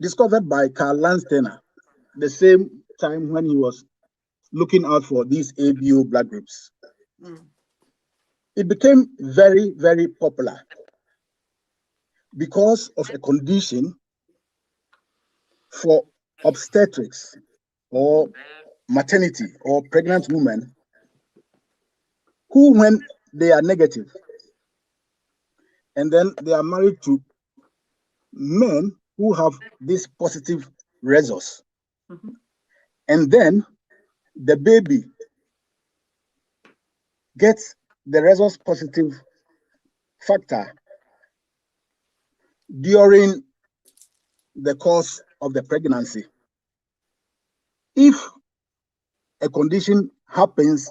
discovered by Lawrence Ansah the same time when he was looking out for these ABO blood groups. Mm. It became very, very popular because of a condition for obstetrics or maternity or pregnant women who, when they are negative and then they are married to men who have this positive resource, Mm-hmm. and then the baby gets the resource positive factor during the course of the pregnancy. If a condition happens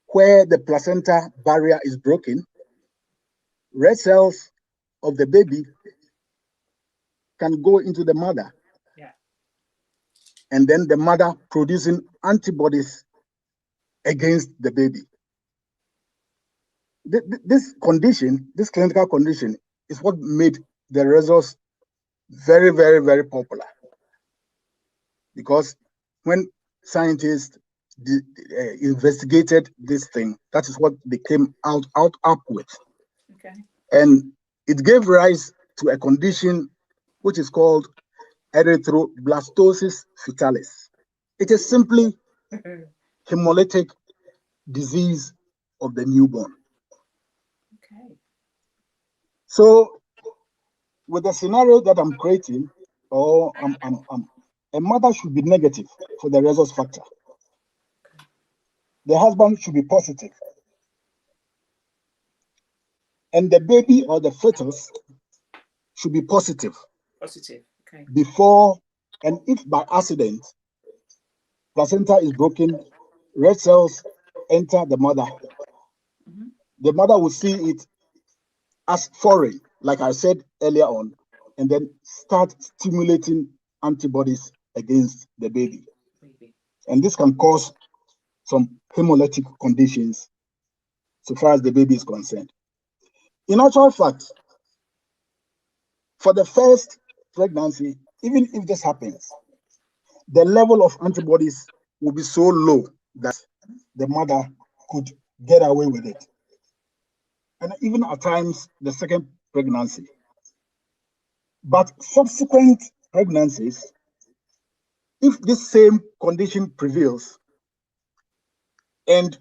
where the placenta barrier is broken, red cells of the baby can go into the mother. Yeah. And then the mother producing antibodies against the baby. This condition, this clinical condition, is what made the resource very, very, very popular. Because when scientists investigated this thing, that is what they came up with. Okay. And it gave rise to a condition which is called erythroblastosis fetalis. It is simply hemolytic disease of the newborn. Okay. So, with the scenario that I'm creating, or a mother should be negative for the resource factor. The husband should be positive. And the baby or the fetus should be positive. Positive. Okay. Before, and if by accident, placenta is broken, red cells enter the mother. Mm-hmm. The mother will see it as foreign, like I said earlier on, and then start stimulating antibodies against the baby. And this can cause some hemolytic conditions so far as the baby is concerned. In actual fact, for the first pregnancy, even if this happens, the level of antibodies will be so low that the mother could get away with it. And even at times, the second pregnancy. But subsequent pregnancies, if this same condition prevails and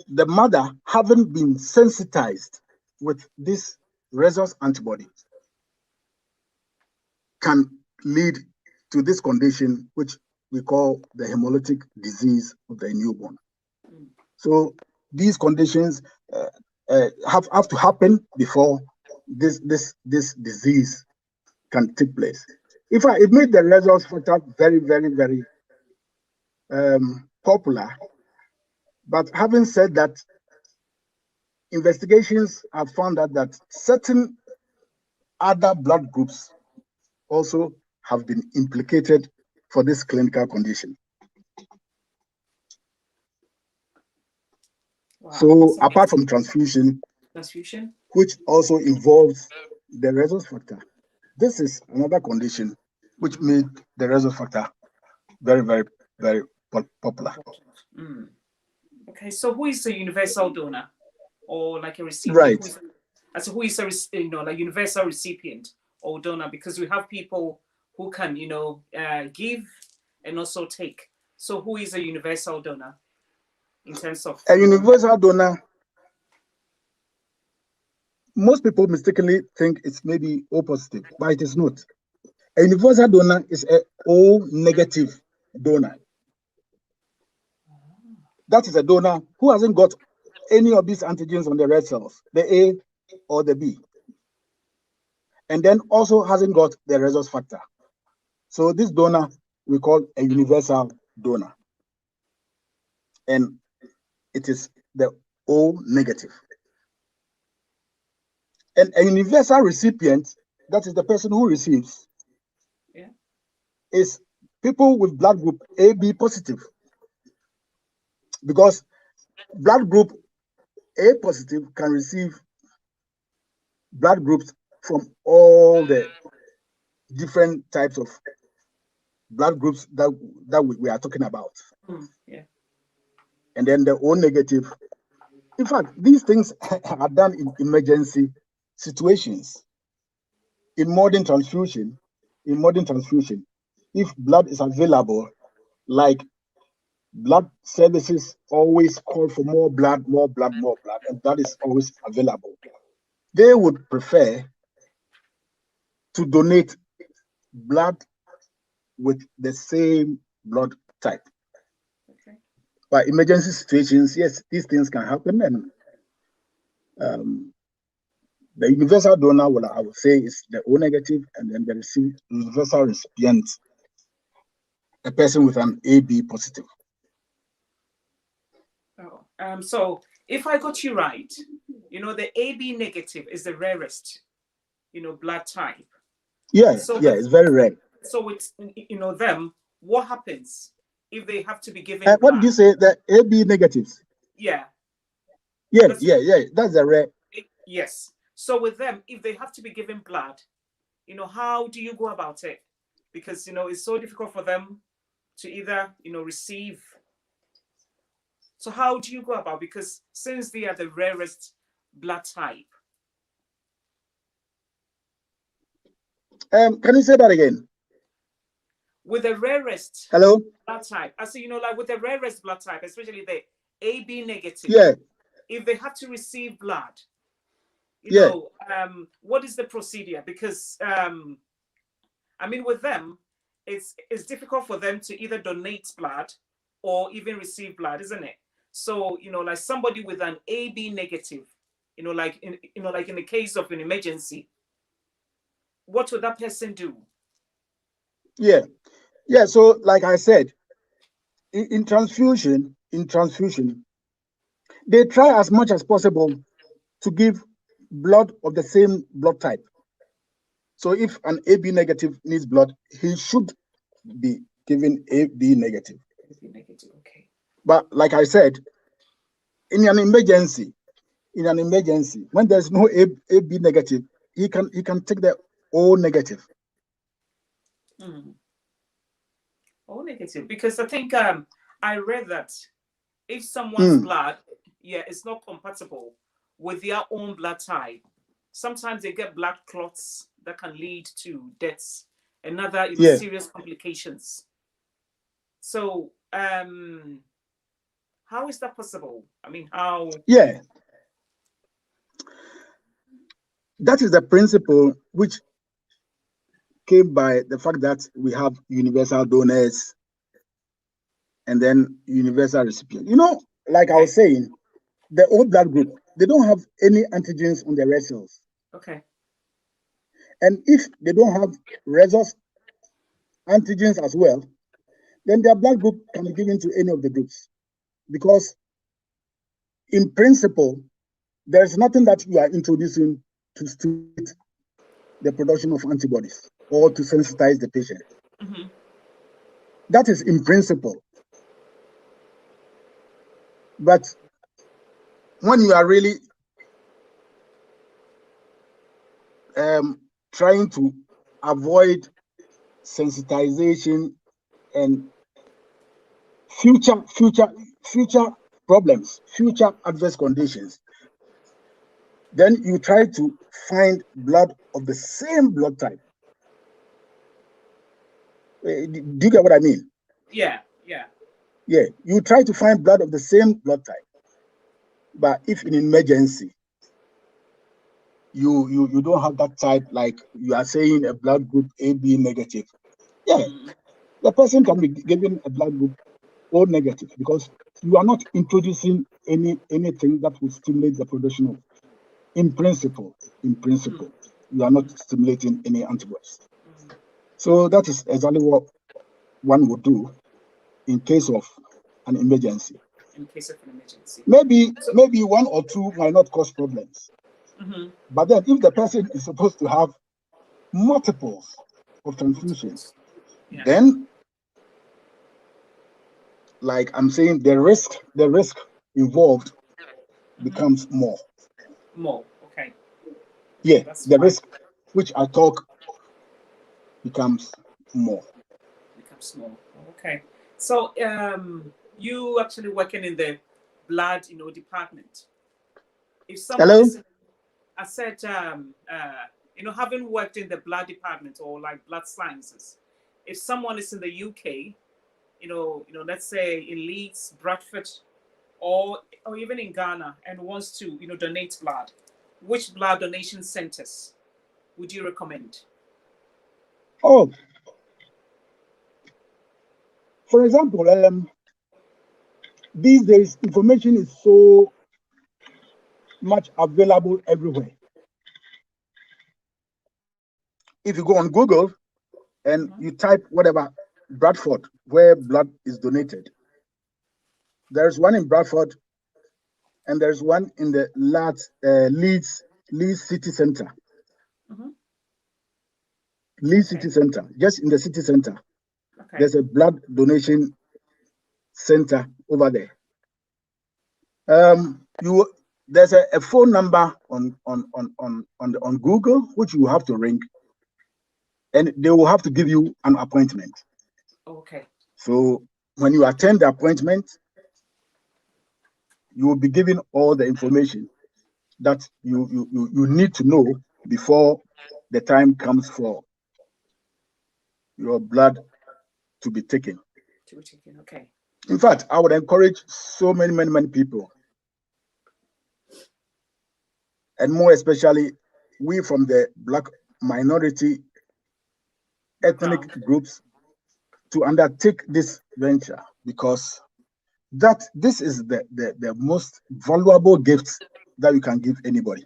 the mother haven't been sensitized with this resource antibody, can lead to this condition, which we call the hemolytic disease of the newborn. So these conditions have to happen before this disease can take place. In fact, it made the results factor very, very, very popular. But having said that, investigations have found out that certain other blood groups also have been implicated for this clinical condition. Wow. So apart from transfusion, which also involves the rhesus factor, this is another condition which made the rhesus factor very, very, very popular. Okay, so who is a universal donor or like a recipient? Right. Who is a like universal recipient or donor? Because we have people who can give and also take. So who is a universal donor in terms of a universal donor? Most people mistakenly think it's maybe O positive, but it is not. A universal donor is a O negative donor. That is a donor who hasn't got any of these antigens on the red cells, the A or the B, and then also hasn't got the rhesus factor. So this donor we call a universal donor, and it is the O negative. And a universal recipient, that is the person who receives, is people with blood group AB positive, because blood group A positive can receive blood groups from all the different types of blood groups that we are talking about. And then the O negative. In fact, these things are done in emergency situations. In modern transfusion, if blood is available, like blood services always call for more blood, and that is always available. They would prefer to donate blood with the same blood type. But emergency situations, yes, these things can happen, and the universal donor, I would say, is the O negative, and then the universal recipient, a person with an AB positive. So if I got you right, the AB negative is the rarest, blood type. Yeah, it's very rare. So with them, what happens if they have to be given what blood? did you say? The AB negatives? Yeah, that's a rare. Yes. So with them, if they have to be given blood, how do you go about it? Because it's so difficult for them to either receive. So how do you go about? Because since they are the rarest blood type. Can you say that again? With the rarest blood type, like with the rarest blood type, especially the AB negative. Yeah. If they have to receive blood, what is the procedure? Because with them, it's difficult for them to either donate blood or even receive blood, isn't it? So like somebody with an AB negative, like in the case of an emergency, what would that person do? Yeah. So like I said, in transfusion, they try as much as possible to give blood of the same blood type. So if an AB negative needs blood, he should be given AB negative. Okay. But like I said, in an emergency, when there's no AB negative, he can take the O negative. O negative, because I think I read that if someone's blood, is not compatible with their own blood type, sometimes they get blood clots that can lead to deaths and other serious complications. So how is that possible? How? Yeah. That is the principle which came by the fact that we have universal donors and then universal recipients. Like I was saying, the O blood group, they don't have any antigens on their red cells. Okay. And if they don't have rhesus antigens as well, then their blood group can be given to any of the groups. Because in principle, there's nothing that you are introducing to stimulate the production of antibodies or to sensitize the patient. That is in principle. But when you are really trying to avoid sensitization and future problems, future adverse conditions, then you try to find blood of the same blood type. Do you get what I mean? Yeah. Yeah, you try to find blood of the same blood type. But if in emergency, you don't have that type, like you are saying a blood group AB negative, yeah, the person can be given a blood group O negative, because you are not introducing anything that will stimulate the production of, in principle, you are not stimulating any antibodies. So that is exactly what one would do in case of an emergency. In case of an emergency. Maybe one or two might not cause problems. But then if the person is supposed to have multiples of transfusions, then, like I'm saying, the risk involved becomes more. Okay. Yeah, the risk which I talk becomes more. Okay. So you actually working in the blood, department. If someone Hello? I said, having worked in the blood department or like blood sciences, if someone is in the UK, let's say in Leeds, Bradford, or even in Ghana, and wants to, donate blood, which blood donation centers would you recommend? Oh, for example, these days information is so much available everywhere. If you go on Google and you type whatever Bradford, where blood is donated, there's one in Bradford and there's one in the Leeds City Center. Leeds City Center, just in the city center. Okay. There's a blood donation center over there. There's a phone number on Google which you have to ring, and they will have to give you an appointment. Okay. So when you attend the appointment, you will be given all the information that you need to know before the time comes for your blood to be taken. Okay. In fact, I would encourage so many people, and more especially we from the Black minority ethnic groups, to undertake this venture, because this is the most valuable gift that you can give anybody.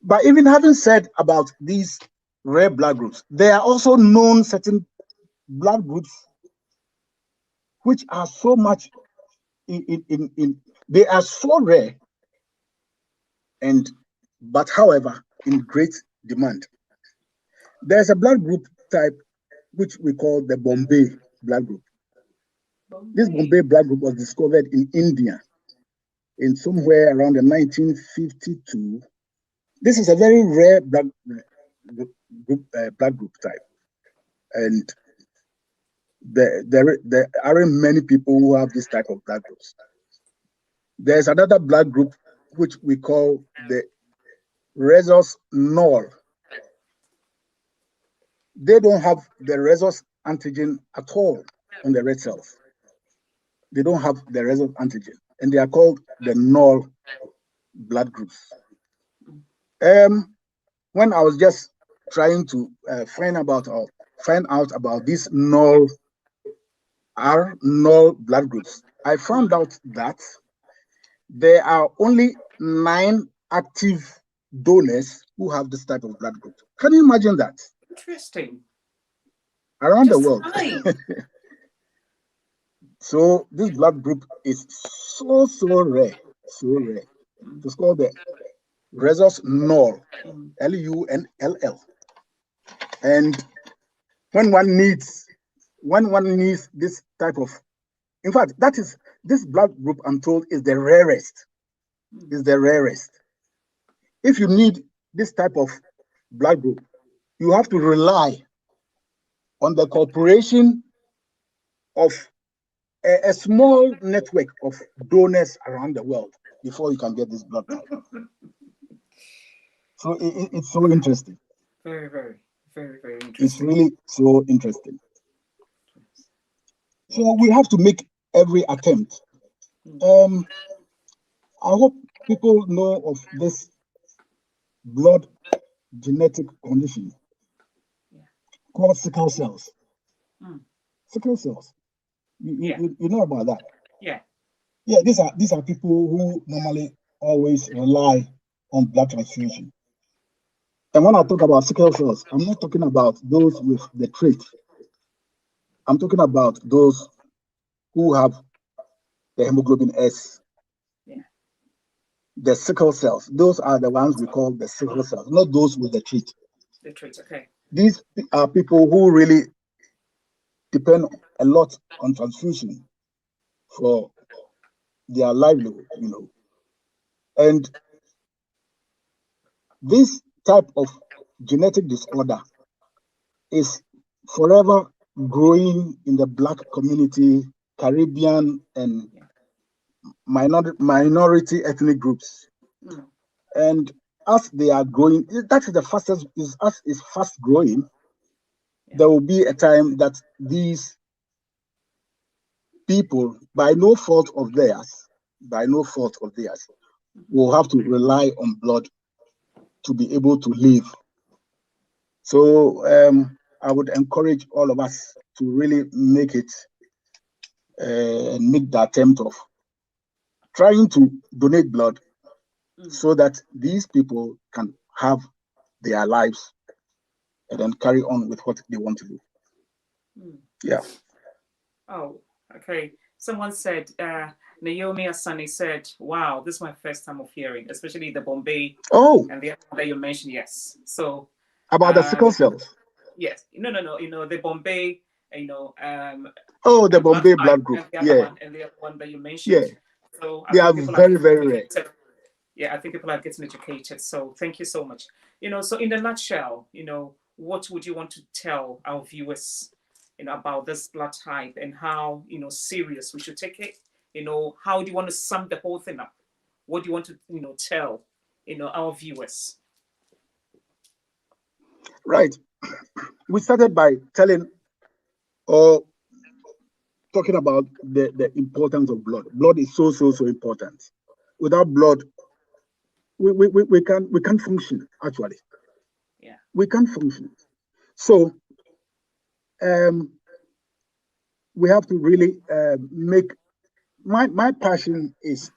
But even having said about these rare blood groups, there are also known certain blood groups which are so much they are so rare, but however in great demand. There's a blood group type which we call the Bombay blood group. This Bombay blood group was discovered in India in somewhere around the 1952. This is a very rare blood group type, and there aren't many people who have this type of blood groups. There's another blood group which we call the rhesus null. They don't have the rhesus antigen at all on the red cells. They don't have the rhesus antigen, and they are called the null blood groups. When I was just trying to find out about these null blood groups, I found out that there are only 9 active donors who have this type of blood group. Can you imagine that? Interesting. around the Just world. 9. So this blood group is so rare, so rare. It's called the rhesus null, LUNLL. And when one needs this type of, in fact, that is this blood group, I'm told, is the rarest. Is the rarest. If you need this type of blood group, you have to rely on the cooperation of a small network of donors around the world before you can get this blood type. So it's so interesting. Very, very, very, very It's interesting. really so interesting. So we have to make every attempt. I hope people know of this blood genetic condition called sickle cells. Sickle cells. You know about that? Yeah. Yeah, these are people who normally always rely on blood transfusion. And when I talk about sickle cells, I'm not talking about those with the trait. I'm talking about those who have the hemoglobin S. Yeah. The sickle cells. Those are the ones we call the sickle cells, not those with the trait. The traits, okay. These are people who really depend a lot on transfusion for their livelihood, you know. And this type of genetic disorder is forever growing in the Black community, Caribbean, and minority ethnic groups. And as they are growing, that is the fastest, as is fast growing, there will be a time that these people, by no fault of theirs, will have to rely on blood to be able to live. So I would encourage all of us to really make it and make the attempt of trying to donate blood so that these people can have their lives and then carry on with what they want to do. Yeah. Oh, okay. Someone said, Naomi Asani said, wow, this is my first time of hearing, especially the Bombay and the other one that you mentioned. Yes. So about the sickle cells. Yes. No. You know, the Bombay, the Bombay blood group. And the other one that you mentioned. Yeah. So they are very, very rare. Yeah, I think people are getting educated. So thank you so much. So in a nutshell, what would you want to tell our viewers, about this blood type and how, serious we should take it? How do you want to sum the whole thing up? What do you want to, tell, our viewers? Right. We started by telling or talking about the importance of blood. Blood is so important. Without blood, we can't function, actually. Yeah. We can't function. So we have to really make my passion is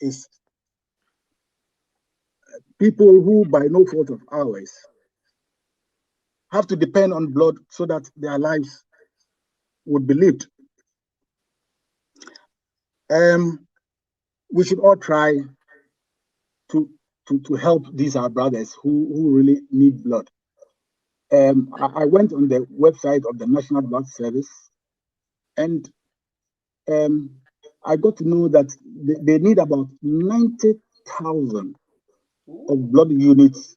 people who by no fault of ours have to depend on blood so that their lives would be lived. We should all try to help these our brothers who really need blood. I went on the website of the National Blood Service, and I got to know that they need about 90,000 of blood units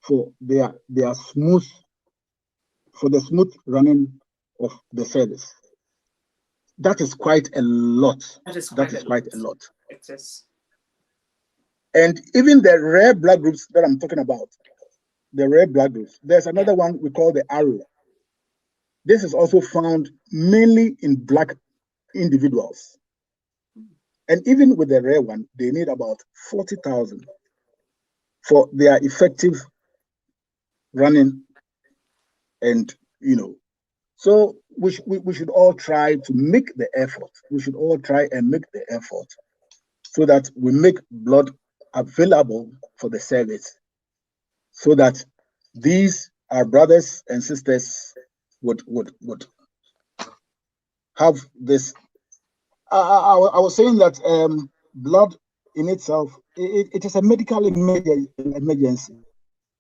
for their smooth running of the service. That is quite a lot. That is quite a lot. It is. And even the rare blood groups that I'm talking about, the rare blood groups, there's another one we call the arrow. This is also found mainly in Black individuals. And even with the rare one, they need about 40,000 for their effective running. And, so we should all try to make the effort. We should all try and make the effort so that we make blood available for the service, so that these our brothers and sisters would have this. I was saying that blood in itself, it is a medical emergency.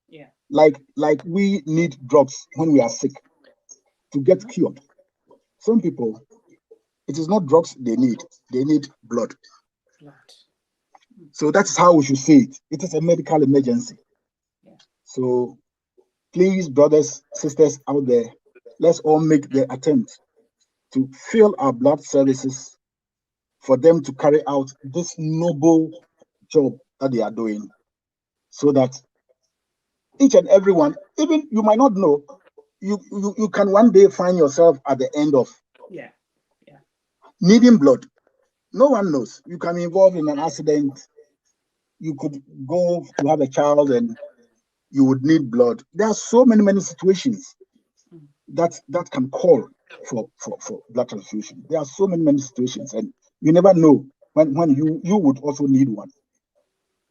Yeah. Like we need drugs when we are sick to get cured. Some people, it is not drugs they need blood. Blood. So that's how we should see it. It is a medical emergency. Yeah. So please, brothers, sisters out there, let's all make the attempt to fill our blood services for them to carry out this noble job that they are doing, so that each and everyone, even you might not know, you can one day find yourself at the end of needing blood. No one knows. You can be involved in an accident. You could go to have a child and you would need blood. There are so many situations that can call for blood transfusion. There are so many situations, and you never know when you would also need one.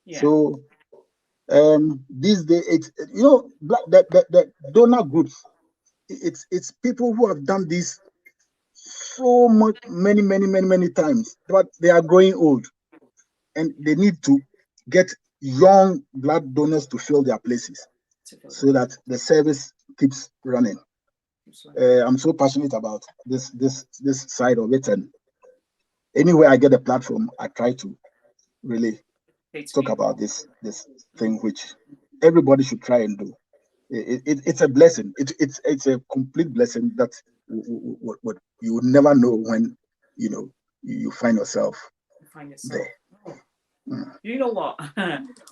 Yeah. So these days, it's, you know, the donor groups, it's people who have done this so much many times, but they are growing old and they need to get young blood donors to fill their places so that the service keeps running. I'm so passionate about this side of it, and anywhere I get a platform, I try to really talk about this thing, which everybody should try and do. It's a blessing. It's a complete blessing that what you would never know when you find yourself there. You know what?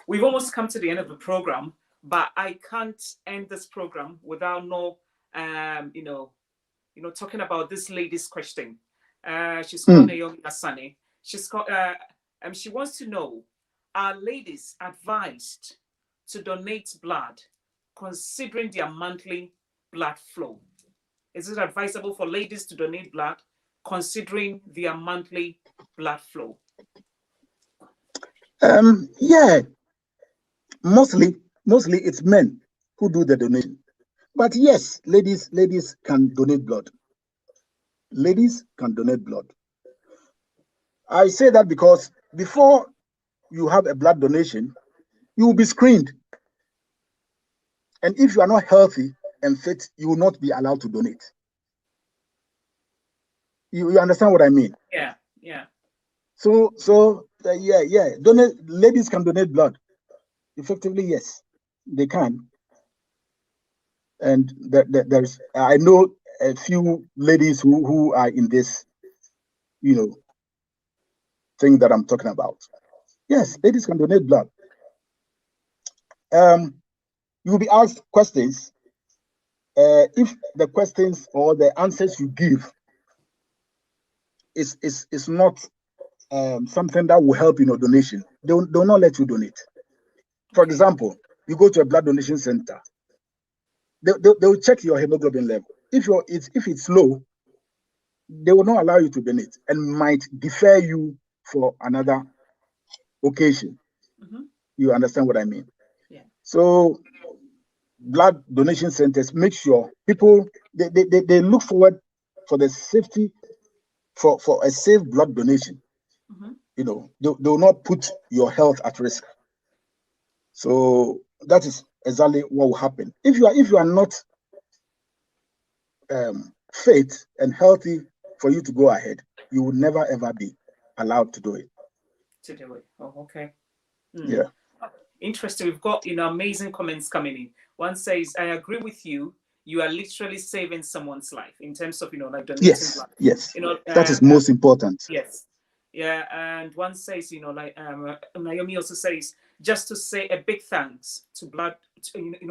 We've almost come to the end of the program, but I can't end this program without talking about this lady's question. She's called Naomi Asani. She's called. She wants to know: are ladies advised to donate blood, considering their monthly blood flow? Is it advisable for ladies to donate blood, considering their monthly blood flow? Yeah, mostly it's men who do the donation, but yes, ladies can donate blood. Ladies can donate blood. I say that because before you have a blood donation, you will be screened, and if you are not healthy and fit, you will not be allowed to donate. You understand what I mean? Yeah. So ladies can donate blood effectively. Yes, they can. And there's I know a few ladies who are in this, thing that I'm talking about. Yes, ladies can donate blood. You will be asked questions. If the questions or the answers you give is not something that will help in your donation, they'll not let you donate. For example, you go to a blood donation center, they'll check your hemoglobin level. If it's low, they will not allow you to donate and might defer you for another occasion. You understand what I mean? Yeah. So blood donation centers make sure people they look forward for the safety for a safe blood donation. They will not put your health at risk. So that is exactly what will happen. If you are not fit and healthy for you to go ahead, you will never ever be allowed to do it. Oh, okay. Yeah. Interesting. We've got amazing comments coming in. One says, "I agree with you. You are literally saving someone's life in terms of like donating blood." Yes. That is most important. Yes. Yeah. And one says, Naomi also says, just to say a big thanks to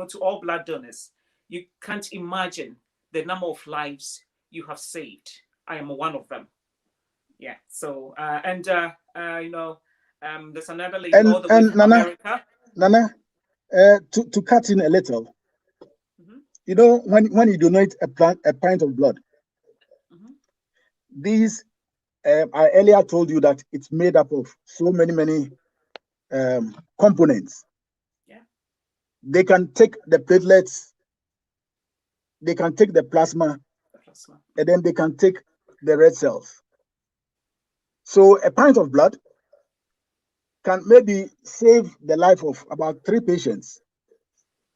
to all blood donors. You can't imagine the number of lives you have saved. I am one of them. Yeah. So there's another lady all the way from America. Nana, to cut in a little, when you donate a pint of blood, these I earlier told you that it's made up of so many components. Yeah. They can take the platelets, they can take the plasma, and then they can take the red cells. So a pint of blood can maybe save the life of about 3 patients,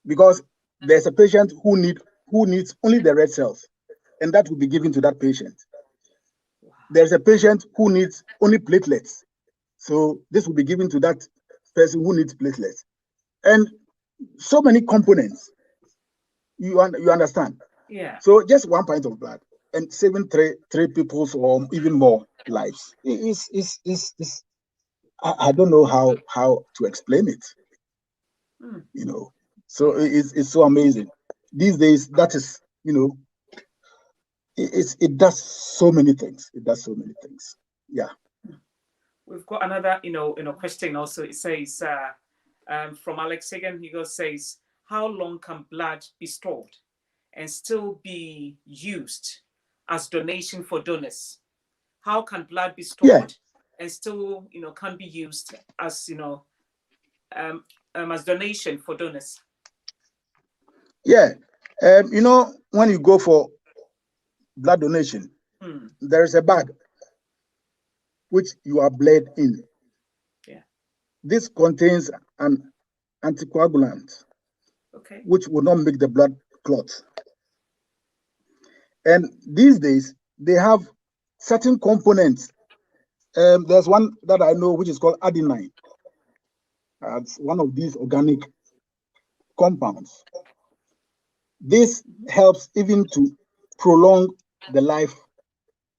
because there's a patient who needs only the red cells, and that will be given to that patient. There's a patient who needs only platelets, so this will be given to that person who needs platelets, and so many components. You understand? Yeah. So just 1 pint of blood and saving three people's or even more lives is I don't know how to explain it. You know, so it's so amazing these days. That is, you know, it does so many things. It does so many things. Yeah. We've got another, question also. It says from Alex again. He says, how long can blood be stored and still be used as donation for donors? How can blood be stored and still, can be used as, as donation for donors? Yeah. When you go for blood donation, there is a bag which you are bled in. Yeah. This contains an anticoagulant, which will not make the blood clot. And these days, they have certain components. There's one that I know which is called adenine. It's one of these organic compounds. This helps even to prolong the life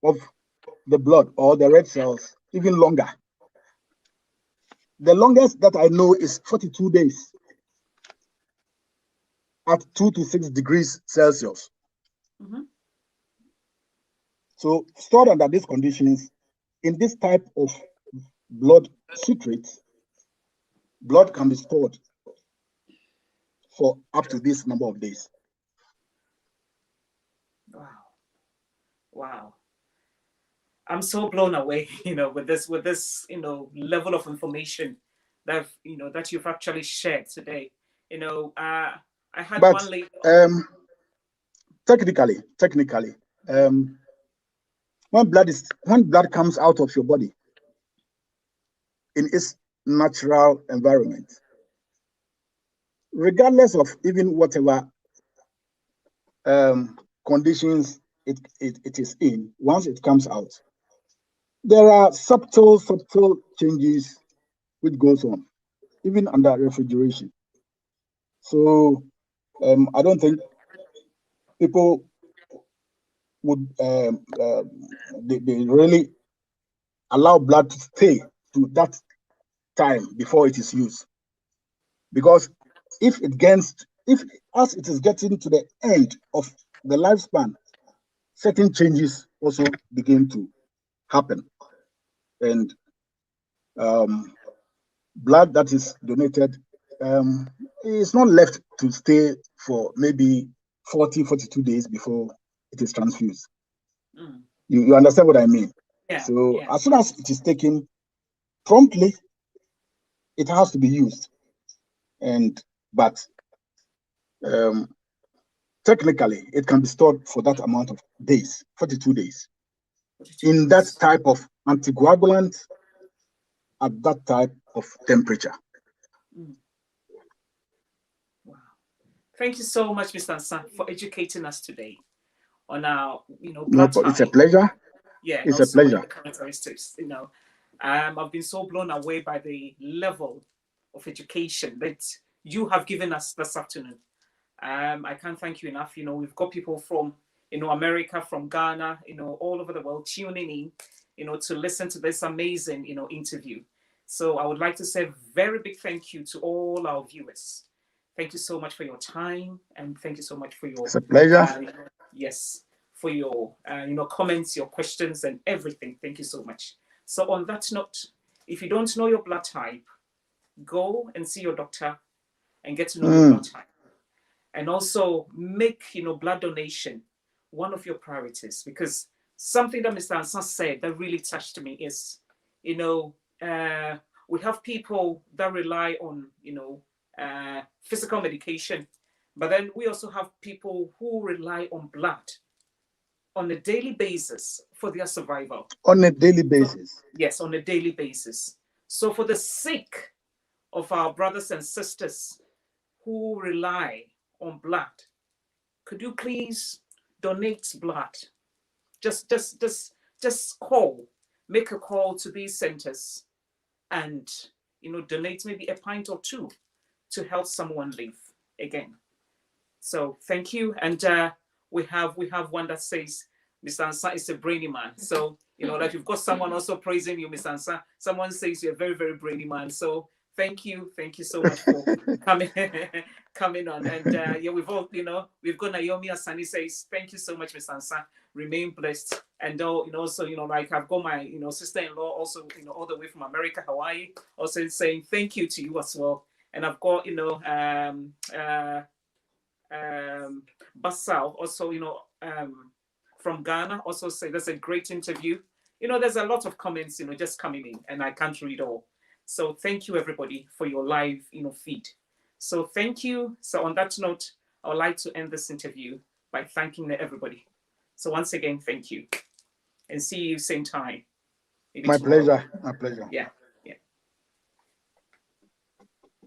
of the blood or the red cells even longer. The longest that I know is 42 days at 2 to 6 degrees Celsius. So stored under these conditions, in this type of blood citrate, blood can be stored for up to this number of days. Wow. I'm so blown away, with this, level of information that, that you've actually shared today. I had one lady. Technically, when blood comes out of your body in its natural environment, regardless of even whatever conditions it is in, once it comes out, there are subtle changes which goes on, even under refrigeration. So I don't think people would they really allow blood to stay to that time before it is used, because if as it is getting to the end of the lifespan, certain changes also begin to happen, and blood that is donated is not left to stay for maybe 42 days before it is transfused. You understand what I mean? Yeah. So as soon as it is taken promptly, it has to be used. But technically, it can be stored for that amount of days, 42 days, in that type of anticoagulant at that type of temperature. Wow. Thank you so much, Mr. Ansah, for educating us today on our, blood type. It's a pleasure. Yeah, it's a pleasure. The characteristics, I've been so blown away by the level of education that you have given us this afternoon. I can't thank you enough. We've got people from, America, from Ghana, all over the world tuning in, to listen to this amazing, interview. So I would like to say a very big thank you to all our viewers. Thank you so much for your time, and thank you so much for your. It's a pleasure. Yes, for your, comments, your questions, and everything. Thank you so much. So on that note, if you don't know your blood type, go and see your doctor and get to know your blood type. And also make, blood donation one of your priorities, because something that Mr. Ansah said that really touched me is, we have people that rely on, physical medication, but then we also have people who rely on blood on a daily basis for their survival. On a daily basis. Yes, on a daily basis. So for the sake of our brothers and sisters who rely on blood, could you please donate blood? Just call, make a call to these centers and, you know, donate maybe a pint or two to help someone live again. So thank you. And we have one that says Mr. Ansah is a brainy man. So, you know, that you've got someone also praising you, Mr. Ansah. Someone says you're a very, very brainy man. So thank you so much for coming on. And yeah, we've all, you know, we've got Naomi Asani says, thank you so much, Mr. Ansah. Remain blessed. And you know, also, you know, like I've got my, you know, sister-in-law also, you know, all the way from America, Hawaii, also saying thank you to you as well. And I've got, you know, Basal also, you know, from Ghana also say that's a great interview. You know, there's a lot of comments, you know, just coming in and I can't read all. So thank you everybody for your live, you know, feed. So thank you. So on that note, I would like to end this interview by thanking everybody. So once again, thank you and see you same time. My pleasure. My pleasure. Yeah.